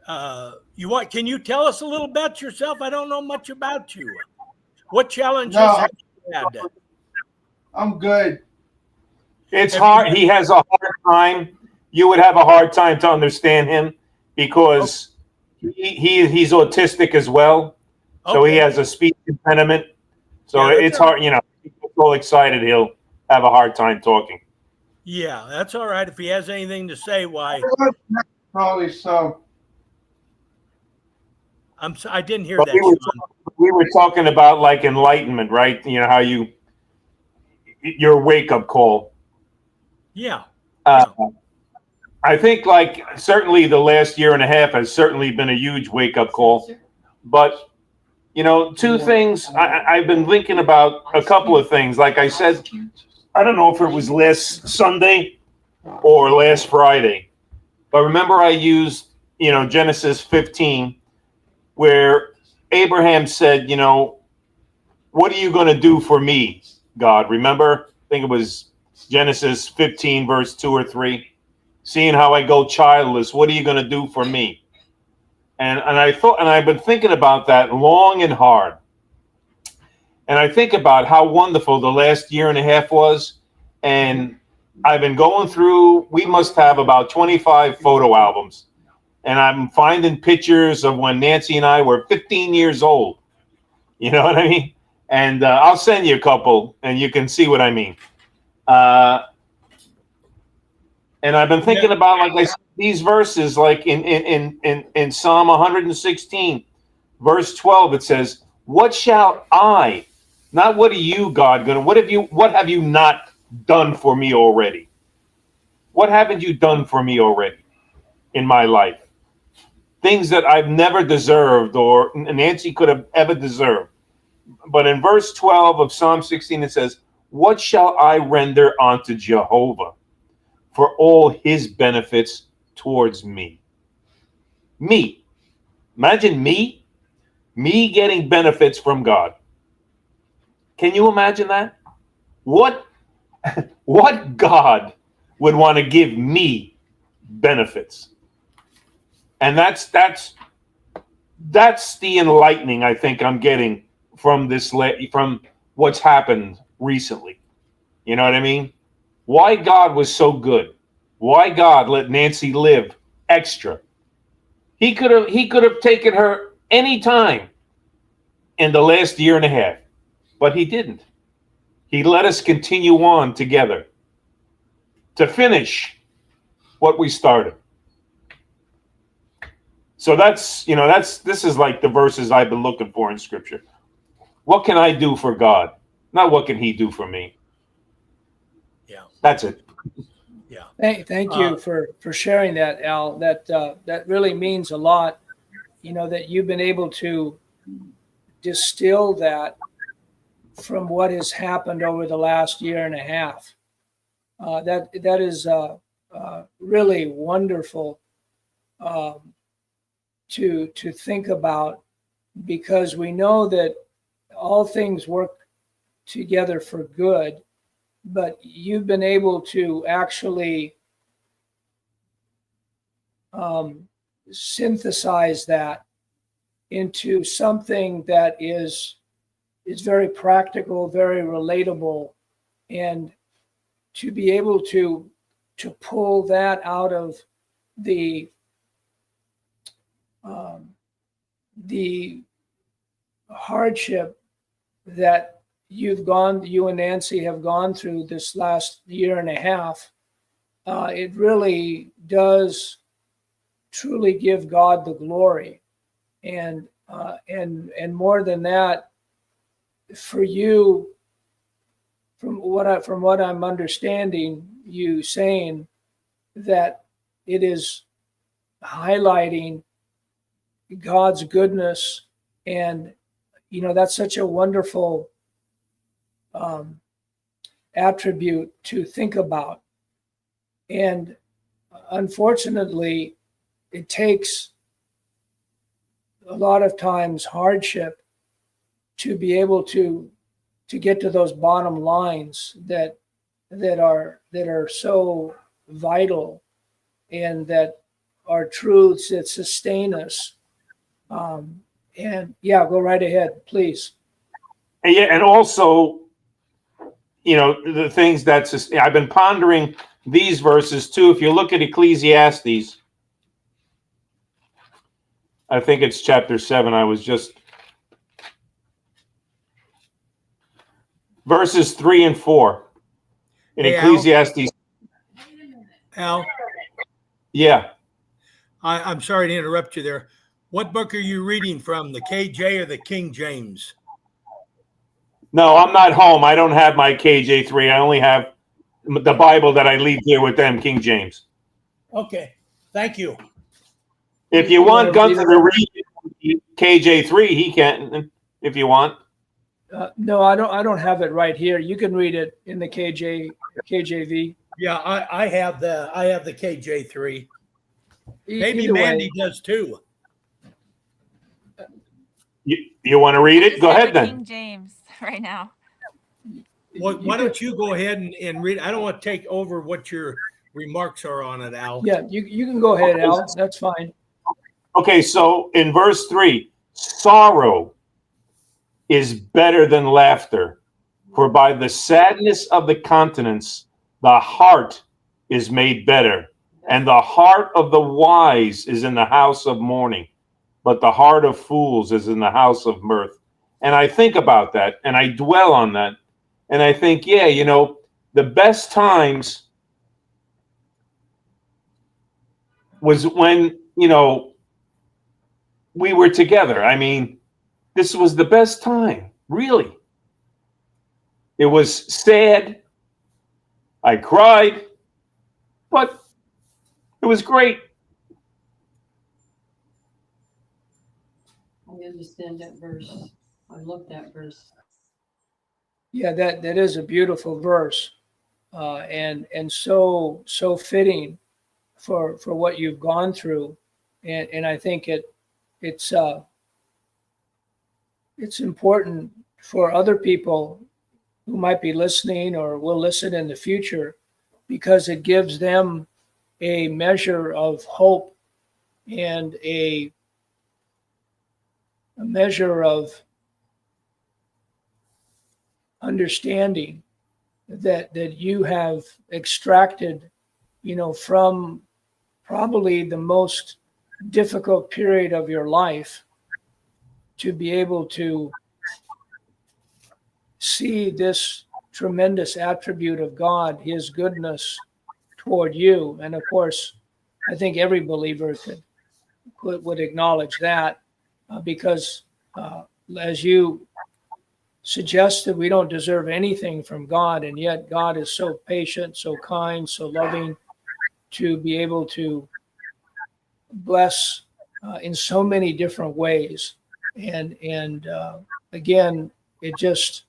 you tell us a little about yourself? I don't know much about you. What challenges have you had? I'm good. It's hard. He has a hard time. You would have a hard time to understand him because he's autistic as well. So he has a speech impediment. So Yeah, it's hard. You know, he's so excited he'll have a hard time talking. Yeah, that's all right. If he has anything to say, why? Probably so. I didn't hear But that, Sean. we were talking about like enlightenment, right? You know, how your wake up call. Yeah. I think like certainly the last year and a half has certainly been a huge wake up call. But, you know, two things I've been thinking about a couple of things. Like I said, I don't know if it was last Sunday or last Friday, but remember I used, you know, Genesis 15, where Abraham said, you know, what are you going to do for me, God? Remember? I think it was Genesis 15, verse 2 or 3. Seeing how I go childless, what are you going to do for me? And I thought, and I've been thinking about that long and hard. And I think about how wonderful the last year and a half was. And I've been going through, we must have about 25 photo albums. And I'm finding pictures of when Nancy and I were 15 years old. You know what I mean? And I'll send you a couple and you can see what I mean. And I've been thinking about, like I said, these verses, like in Psalm 116, verse 12, it says, what shall I, not what are you, God, gonna, what have you not done for me already? What haven't you done for me already in my life? Things that I've never deserved or Nancy could have ever deserved. But in verse 12 of Psalm 16, it says, what shall I render unto Jehovah for all his benefits towards me? Me. Imagine me getting benefits from God. Can you imagine that? What God would want to give me benefits? And that's the enlightening I think I'm getting from from what's happened recently. You know what I mean? Why God was so good. Why God let Nancy live extra. He could have taken her any time in the last year and a half, but he didn't. He let us continue on together to finish what we started. So this is like the verses I've been looking for in scripture. What can I do for God? Not what can he do for me? Yeah. That's it. Yeah. Thank you for sharing that, Al. That really means a lot, you know, that you've been able to distill that from what has happened over the last year and a half. That is really wonderful to think about, because we know that all things work together for good, but you've been able to actually synthesize that into something that is very practical, very relatable, and to be able to pull that out of the hardship that you and Nancy have gone through this last year and a half. It really does truly give God the glory, and more than that, for you, from what I'm understanding, you saying that it is highlighting God's goodness, and that's such a wonderful attribute to think about. And unfortunately, it takes a lot of times hardship to be able to get to those bottom lines that are so vital, and that are truths that sustain us. And yeah, go right ahead, please. And yeah, and also, the things I've been pondering these verses too. If you look at Ecclesiastes, I think it's chapter 7. I was just verses 3 and 4 in Ecclesiastes. Al, Yeah. I'm sorry to interrupt you there. What book are you reading from, the KJ or the King James? No, I'm not home. I don't have my KJ3. I only have the Bible that I leave here with them, King James. Okay, thank you. If you want Gunther to read KJ3, he can, if you want. No, I don't have it right here. You can read it in the KJV. Yeah, I have the KJ3. Maybe Either Mandy way, does too. You want to read I it? just Go have ahead the then. King James right now. Why don't you go ahead and read? I don't want to take over what your remarks are on it, Al. Yeah, you can go ahead, Al. That's fine. Okay, so in verse 3, sorrow is better than laughter, for by the sadness of the countenance the heart is made better, and the heart of the wise is in the house of mourning, but the heart of fools is in the house of mirth. And I think about that, and I dwell on that, and I think, yeah, the best times was when, we were together. I mean, this was the best time, really. It was sad. I cried, but it was great. I understand that verse. I love that verse. Yeah, that is a beautiful verse, and so fitting for what you've gone through, and I think it's important for other people who might be listening or will listen in the future, because it gives them a measure of hope and a measure of understanding that you have extracted, from probably the most difficult period of your life, to be able to see this tremendous attribute of God, his goodness toward you. And of course, I think every believer would acknowledge that, because as you suggested, we don't deserve anything from God, and yet God is so patient, so kind, so loving, to be able to bless in so many different ways. And again, it just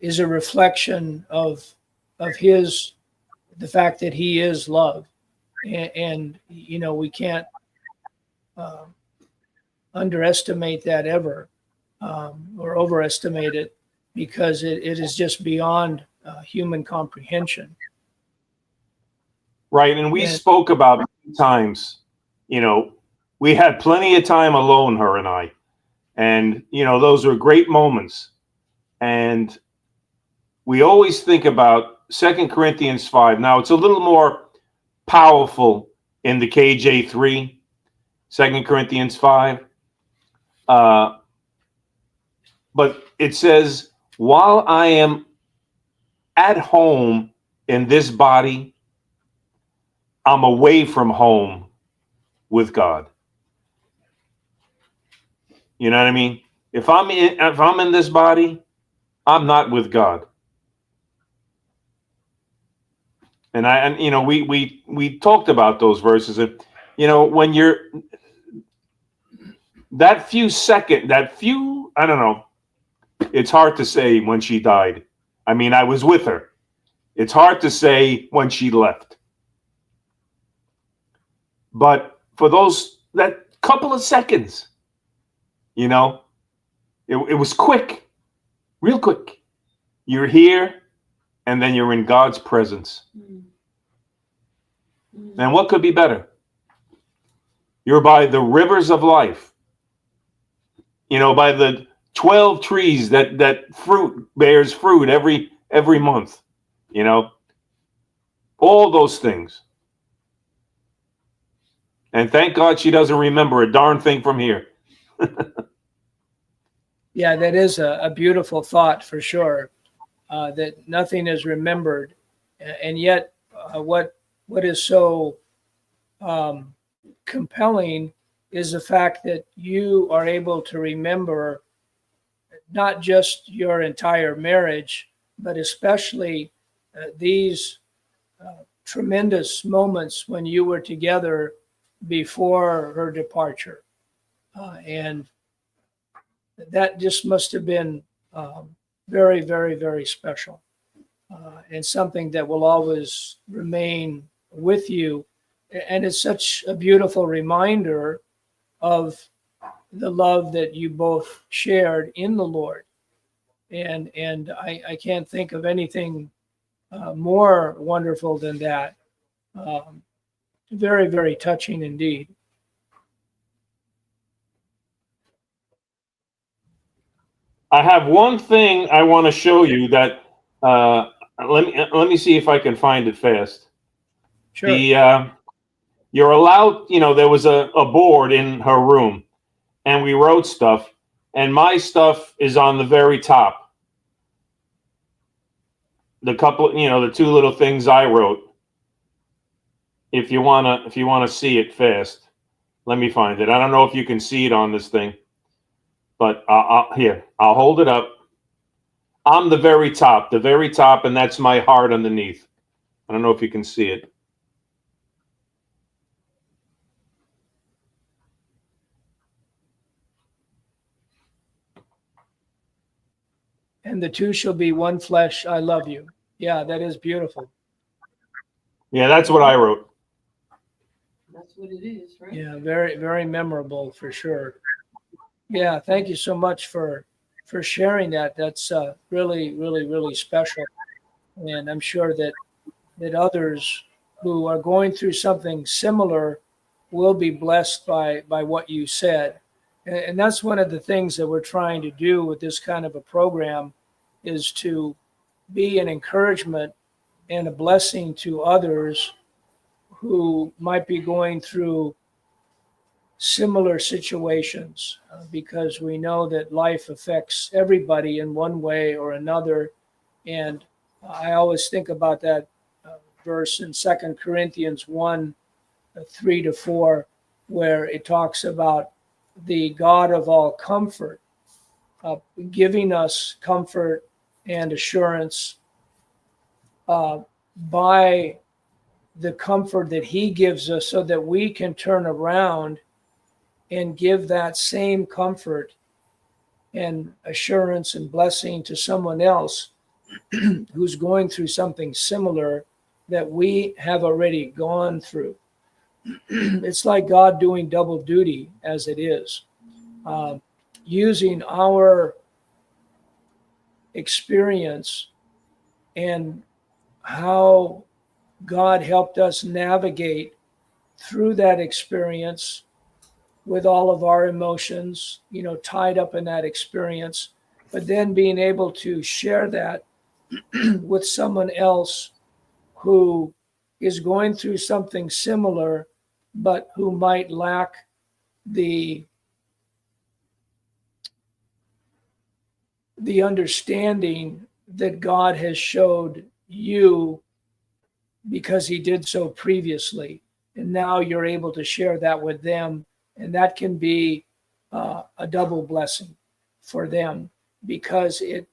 is a reflection of the fact that he is love, and we can't underestimate that ever, or overestimate it, because it is just beyond human comprehension. Right. And we spoke about times, you know, we had plenty of time alone, her and I. And, you know, those were great moments. And we always think about 2 Corinthians 5. Now, it's a little more powerful in the KJ3, 2 Corinthians 5. But it says, while I am at home in this body, I'm away from home with God. You know what I mean? If I'm in this body, I'm not with God. And you know, we talked about those verses. And you know, when you're that few, I don't know, it's hard to say when she died. I mean, I was with her. It's hard to say when she left. But for that couple of seconds, you know, it was quick, real quick. You're here, and then you're in God's presence. And what could be better? You're by the rivers of life. You know, by the 12 trees that fruit bears fruit every month. You know, all those things. And thank God she doesn't remember a darn thing from here. Yeah, that is a beautiful thought for sure, that nothing is remembered. And yet what is so compelling is the fact that you are able to remember not just your entire marriage, but especially these tremendous moments when you were together before her departure. And that just must have been very, very, very special, and something that will always remain with you. And it's such a beautiful reminder of the love that you both shared in the Lord. And I can't think of anything more wonderful than that. Very, very touching indeed. I have one thing I want to show you that let me see if I can find it fast. Sure. You're allowed, you know, there was a board in her room and we wrote stuff, and my stuff is on the very top. The couple, you know, the two little things I wrote. If you wanna see it fast, let me find it. I don't know if you can see it on this thing, but I'll hold it up. I'm the very top, and that's my heart underneath. I don't know if you can see it. And the two shall be one flesh. I love you. Yeah, that is beautiful. Yeah, that's what I wrote. That's what it is, right? Yeah, very, very memorable for sure. Yeah, thank you so much for sharing that. That's really, really, really special. And I'm sure that others who are going through something similar will be blessed by what you said. And that's one of the things that we're trying to do with this kind of a program, is to be an encouragement and a blessing to others who might be going through similar situations, because we know that life affects everybody in one way or another. And I always think about that verse in 2 Corinthians 1, 3-4, where it talks about the God of all comfort giving us comfort and assurance by the comfort that he gives us, so that we can turn around and give that same comfort and assurance and blessing to someone else who's going through something similar that we have already gone through. It's like God doing double duty, as it is, using our experience and how God helped us navigate through that experience with all of our emotions, tied up in that experience, but then being able to share that with someone else who is going through something similar, but who might lack the understanding that God has showed you because he did so previously. And now you're able to share that with them. And that can be a double blessing for them because it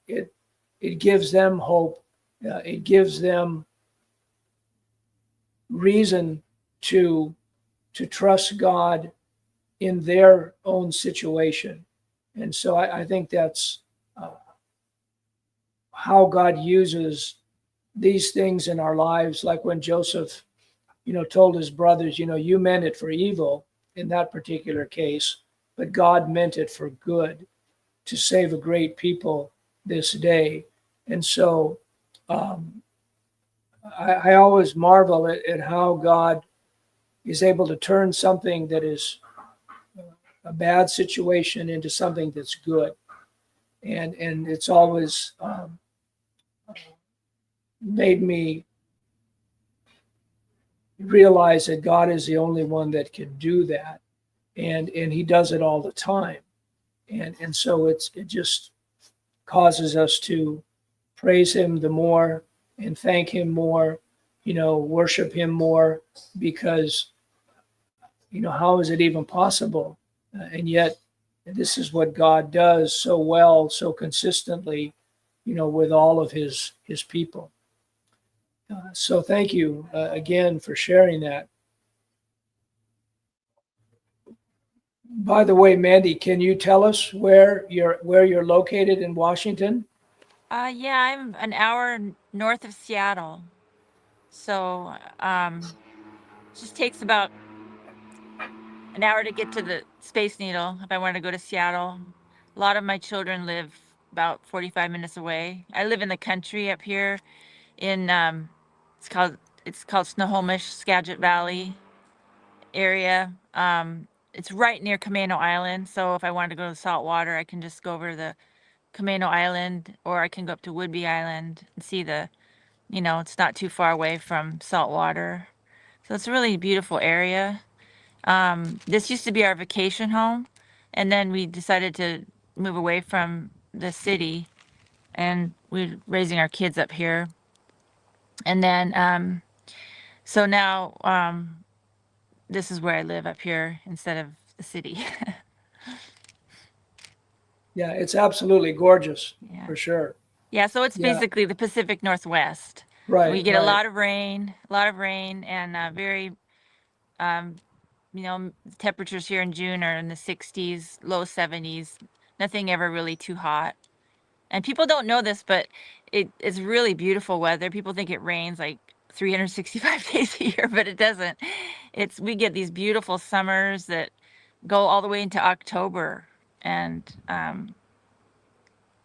gives them hope. It gives them reason to trust God in their own situation. And so I think that's how God uses these things in our lives. Like when Joseph, told his brothers, you meant it for evil in that particular case, but God meant it for good to save a great people this day. And so I always marvel at how God is able to turn something that is a bad situation into something that's good. And it's always made me realize that God is the only one that can do that. And he does it all the time. And so it just causes us to praise him the more and thank him more, worship him more, because, how is it even possible? And yet this is what God does so well, so consistently, with all of his people. So thank you again for sharing that. By the way, Mandy, can you tell us where you're located in Washington? Yeah, I'm an hour north of Seattle. So just takes about an hour to get to the Space Needle if I want to go to Seattle. A lot of my children live about 45 minutes away. I live in the country up here in it's called Snohomish, Skagit Valley area. It's right near Camano Island. So if I wanted to go to saltwater, I can just go over the Camano Island, or I can go up to Whidbey Island and see it's not too far away from saltwater. So it's a really beautiful area. This used to be our vacation home, and then we decided to move away from the city, and we're raising our kids up here. And then, so now, this is where I live up here instead of the city. Yeah, it's absolutely gorgeous, Yeah. for sure. Yeah, so it's Yeah. basically the Pacific Northwest. Right. We get right. a lot of rain, and very, temperatures here in June are in the 60s, low 70s. Nothing ever really too hot. And people don't know this, but it's really beautiful weather. People think it rains like 365 days a year, but it doesn't. We get these beautiful summers that go all the way into October, and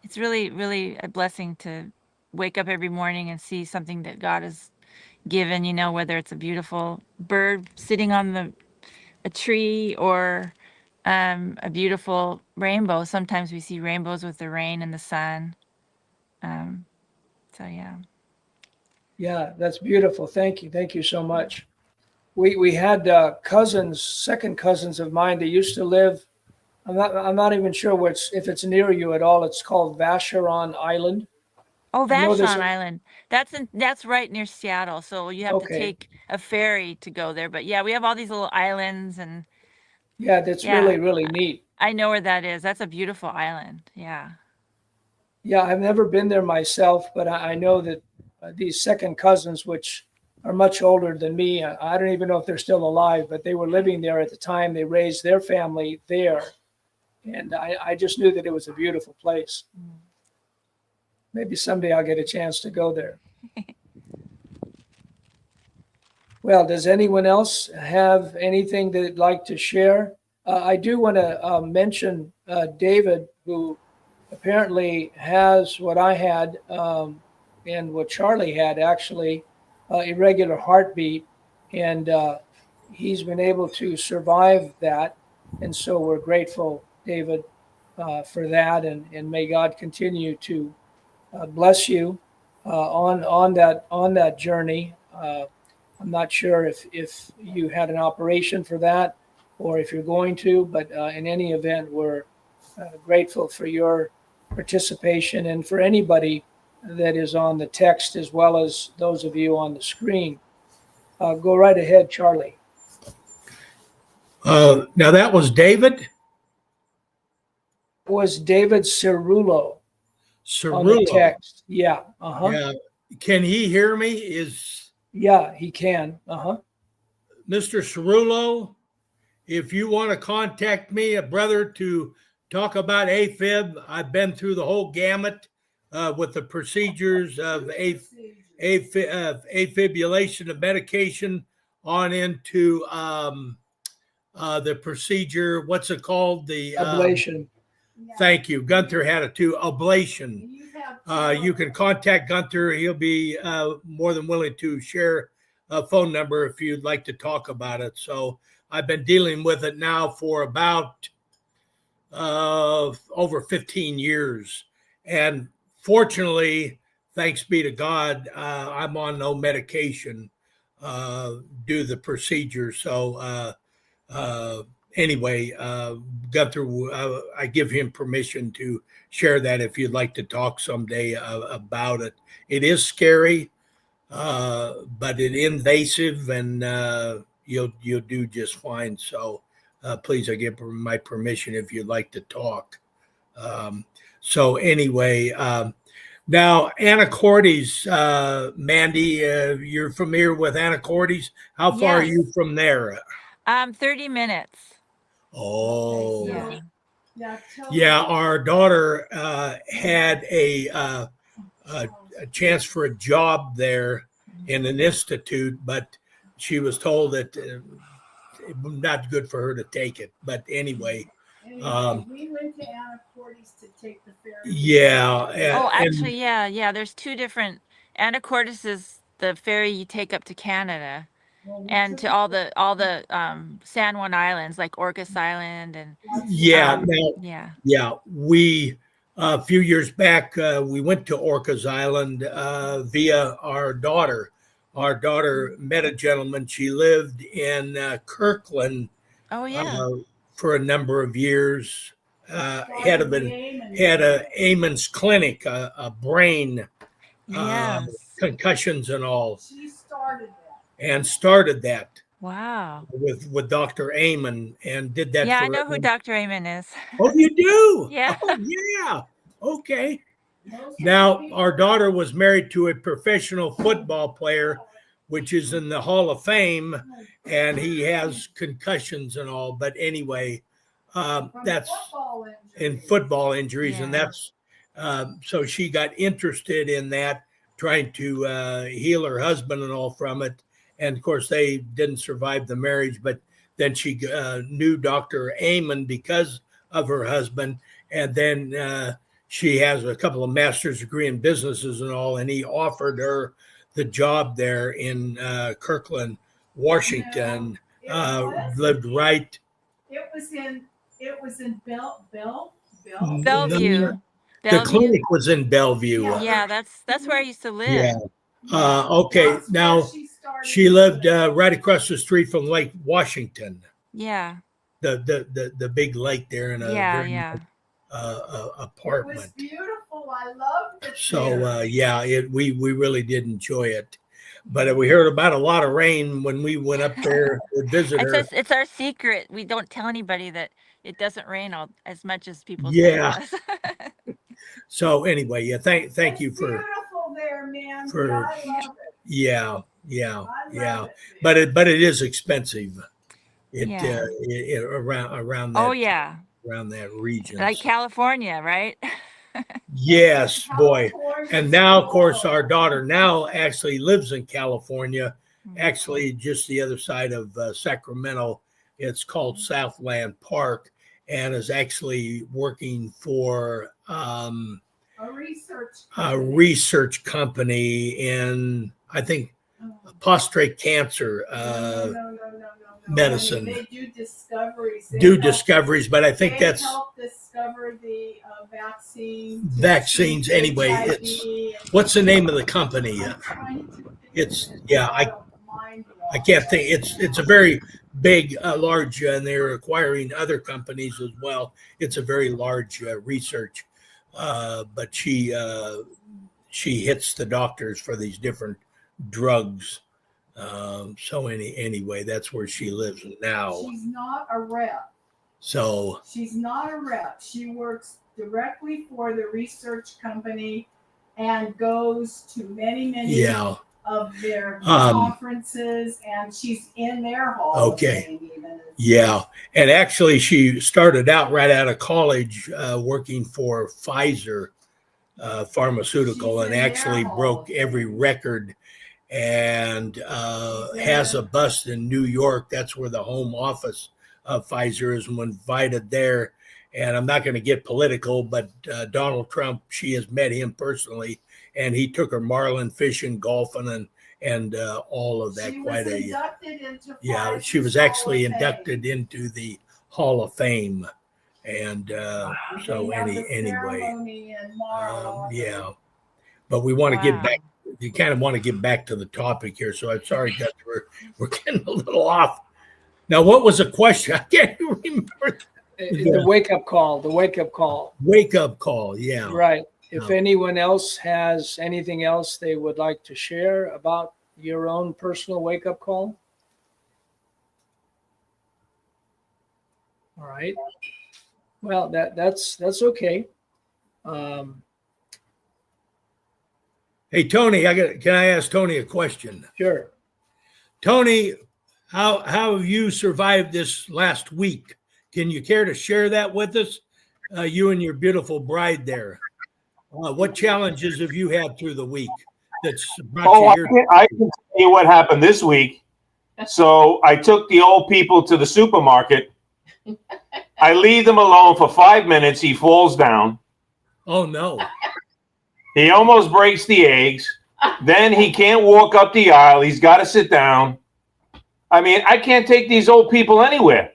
it's really, really a blessing to wake up every morning and see something that God has given. Whether it's a beautiful bird sitting on a tree or a beautiful rainbow. Sometimes we see rainbows with the rain and the sun. So yeah. Yeah, that's beautiful. Thank you. Thank you so much. We had cousins, second cousins of mine. They used to live. I'm not even sure if it's near you at all. It's called Vacheron Island. Oh, I know this. Vashon Island. That's right near Seattle. So you have to Okay. take a ferry to go there. But yeah, we have all these little islands, and Yeah, that's yeah, really, really neat. I know where that is. That's a beautiful island. Yeah. Yeah, I've never been there myself, but I know that these second cousins, which are much older than me, I don't even know if they're still alive, but they were living there at the time. They raised their family there. And I just knew that it was a beautiful place. Maybe someday I'll get a chance to go there. Well, does anyone else have anything they'd like to share? I do want to mention David, who apparently has what I had and what Charlie had, actually, irregular heartbeat. And he's been able to survive that. And so we're grateful, David, for that. And may God continue to bless you on that journey. I'm not sure if you had an operation for that or if you're going to, but in any event, we're grateful for your participation and for anybody that is on the text as well as those of you on the screen. Go right ahead, Charlie. Now that was David It was David Cerullo on the Cerullo. text. Yeah. Uh-huh. Yeah. Can he hear me? Yeah, he can. Uh-huh. Mr. Cerullo, if you want to contact me, a brother, to talk about AFib, I've been through the whole gamut with the procedures of afibrillation of medication on into the procedure. What's it called? The Ablation. Thank you. Gunther had it too. Ablation. You can contact Gunther. He'll be more than willing to share a phone number if you'd like to talk about it. So I've been dealing with it now for about over 15 years. And fortunately, thanks be to God, I'm on no medication due to the procedure. So anyway, Gunther, I give him permission to share that if you'd like to talk someday about it. It is scary, but it invasive, and you'll do just fine. So please, I give my permission if you'd like to talk. So anyway, now Anacortes, Mandy, you're familiar with Anacortes? How far are Yes. you from there? 30 minutes. Oh, Yeah. yeah. Our daughter had a chance for a job there in an institute, but she was told that it was not good for her to take it. But anyway, we went to Anacortes to take the ferry. yeah. Oh, actually, yeah. There's two different. Anacortes is the ferry you take up to Canada, and to all the San Juan Islands like Orcas Island and Yeah. yeah. We a few years back we went to Orcas Island via our daughter. Our daughter met a gentleman. She lived in Kirkland Oh yeah. for a number of years. Had a Amon's clinic, a brain Yes. concussions and all, She started that. and started that Wow. with Dr. Amon, and did that. Yeah, for I know who Dr. Amon is. Oh, you do? Yeah. Oh, yeah. Okay. Now, our daughter was married to a professional football player, which is in the Hall of Fame, and he has concussions and all. But anyway, that's in football injuries, and that's so she got interested in that, trying to heal her husband and all from it. And of course, they didn't survive the marriage, but then she knew Dr. Amon because of her husband. And then she has a couple of master's degree in businesses and all, and he offered her the job there in Kirkland, Washington. Lived right. It was in Bellevue. The clinic was in Bellevue. Yeah, that's where I used to live. Yeah. Okay. Now she lived right across the street from Lake Washington. Yeah. The big lake there in a very nice, apartment. It was beautiful. I loved it. So we really did enjoy it. But we heard about a lot of rain when we went up there to visit her. It's our secret. We don't tell anybody that it doesn't rain as much as people Yeah. say it does. So anyway, yeah, thank you for beautiful there, man. for I love it. yeah. I love it. But it is expensive. Yeah. Around that. Oh yeah. Around that region. Like California, right? Yes, boy. And now, of course, our daughter now actually lives in California, actually just the other side of Sacramento. It's called Southland Park, and is actually working for a research company in, I think, prostate cancer. No. medicine. They do discoveries. Discoveries, but I think they that's help discover the vaccines. vaccines anyway. HIV, It's what's the name of the company? I'm trying to It's think yeah, I don't mind I can't think. It's a very big, large, and they're acquiring other companies as well. It's a very large research, but she hits the doctors for these different drugs. So anyway, that's where she lives now. She's not a rep. So She's not a rep. She works directly for the research company and goes to many yeah, of their conferences, and she's in their hall of fame even. yeah, and actually, she started out right out of college working for Pfizer pharmaceutical, and actually broke every record, and has a bus in New York. That's where the home office of Pfizer is, and invited there. And I'm not going to get political, but Donald Trump, she has met him personally, and he took her marlin fishing, golfing, and all of that. She was actually inducted into the Hall of Fame, and so anyway, yeah. But we want to get back. You kind of want to get back to the topic here, so I'm sorry that we're getting a little off. Now, what was the question? I can't remember. The wake-up call. The wake-up call. Wake-up call. Yeah. Right. If anyone else has anything else they would like to share about your own personal wake-up call. All right. Well, that's okay. Hey, Tony, can I ask Tony a question? Sure. Tony, how have you survived this last week? Can you care to share that with us? You and your beautiful bride there. What challenges have you had through the week? That's brought you here? I can tell you what happened this week. So I took the old people to the supermarket. I leave them alone for 5 minutes. He falls down. Oh, no. He almost breaks the eggs. Then he can't walk up the aisle. He's got to sit down. I mean, I can't take these old people anywhere.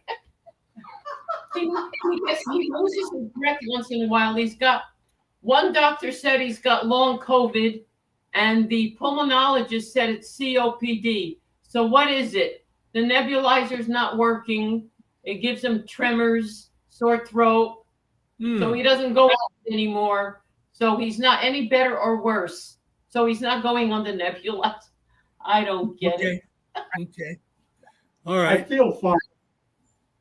He loses his breath once in a while. One doctor said he's got long COVID, and the pulmonologist said it's COPD. So what is it? The nebulizer's not working. It gives him tremors, sore throat. So he doesn't go out anymore. So he's not any better or worse. So he's not going on the nebulizer. I don't get it. Okay. All right. I feel fine.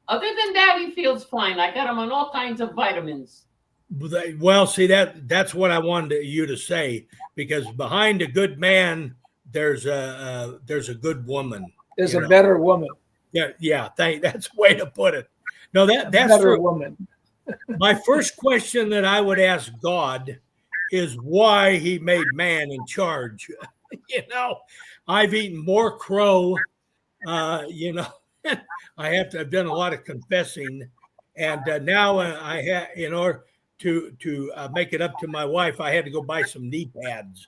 Other than that, he feels fine. I got him on all kinds of vitamins. Well, see, that's what I wanted you to say, because behind a good man, there's a good woman. There's a better woman. Yeah. That's the way to put it. No, that's better true. Woman. My first question that I would ask God is why he made man in charge. I've eaten more crow. I've done a lot of confessing, and now I have, in order to make it up to my wife, I had to go buy some knee pads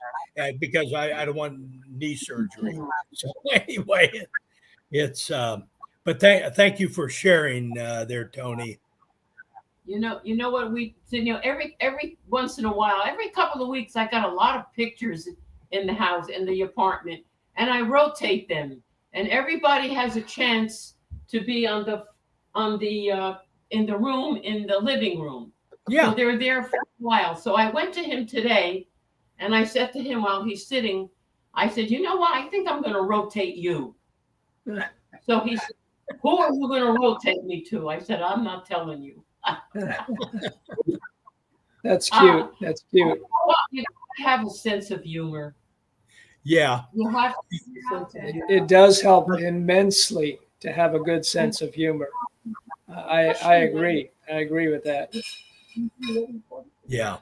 because I don't want knee surgery. So anyway, it's but thank you for sharing there, Tony. You know what we said, every once in a while, every couple of weeks, I got a lot of pictures in the house, in the apartment, and I rotate them, and everybody has a chance to be in the room, in the living room. Yeah. So they're there for a while. So I went to him today, and I said to him while he's sitting, I said, you know what? I think I'm going to rotate you. So he said, who are you going to rotate me to? I said, I'm not telling you. That's cute. That's cute. You have a sense of humor. Yeah. You have It does help immensely to have a good sense of humor. I agree. I agree with that. Yeah.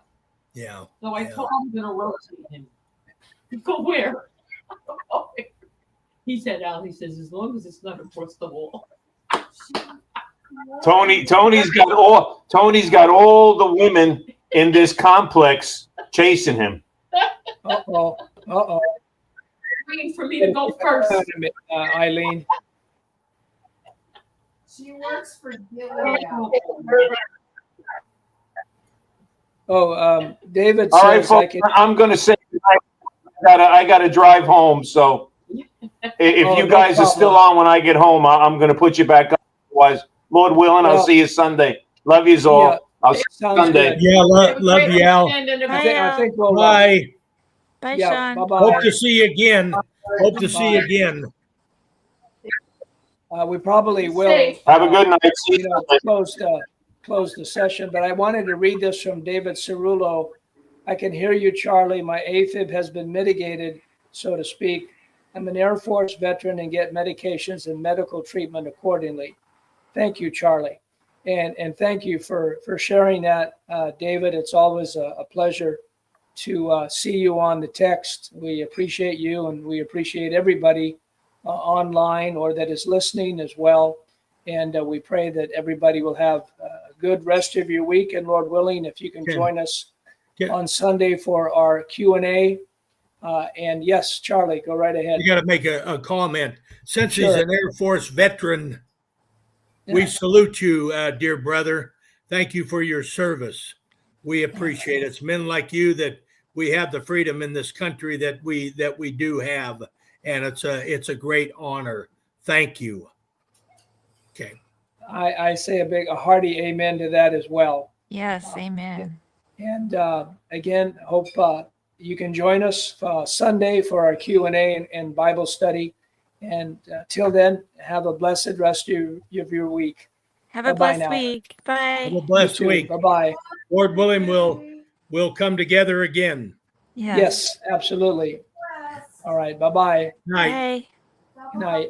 So I told him I'm going to rotate him. You go where? He said, Al, he says, as long as it's not across the wall. Tony's got all the women in this complex chasing him. Uh-oh. Waiting for me to go first. Eileen. She works for Gilead. Oh, David All right, says I folks, can. I'm going to say I got to drive home. So if Oh, you no guys are still problem. on when I get home, I'm going to put you back up. Otherwise, Lord willing, I'll Well, see you Sunday. Love yous all. yeah, I'll see you sounds Sunday. good. Yeah, Have a love great you, Al. weekend and a I great- think Al. we'll. Bye. Bye, Yeah. Sean. Bye Hope bye. to see you again. Hope to see you Bye. again. We probably Be will. safe. Have a good night. See You you know, Sunday. close the session, but I wanted to read this from David Cerullo. I can hear you, Charlie. My AFib has been mitigated, so to speak. I'm an Air Force veteran and get medications and medical treatment accordingly. Thank you, Charlie. And thank you for sharing that, David. It's always a pleasure to see you on the text. We appreciate you, and we appreciate everybody online or that is listening as well. And we pray that everybody will have a good rest of your week. And Lord willing, if you can Okay. join us Okay. on Sunday for our Q&A. And yes, Charlie, go right ahead. You got to make a comment. Since he's Sure. an Air Force veteran, we Yeah. salute you, dear brother. Thank you for your service. We appreciate it. It's men like you that we have the freedom in this country that we do have, and it's a great honor. Thank you. Okay. I say a hearty amen to that as well. Yes, amen. And again, hope you can join us Sunday for our Q&A and Bible study. And till then, have a blessed rest of your week. Have a Bye-bye blessed now. week. Have Bye. a blessed week. Bye-bye. Lord willing, we'll come together again. Yes. Yes, absolutely. All right. Bye-bye. Night. Bye. Good night.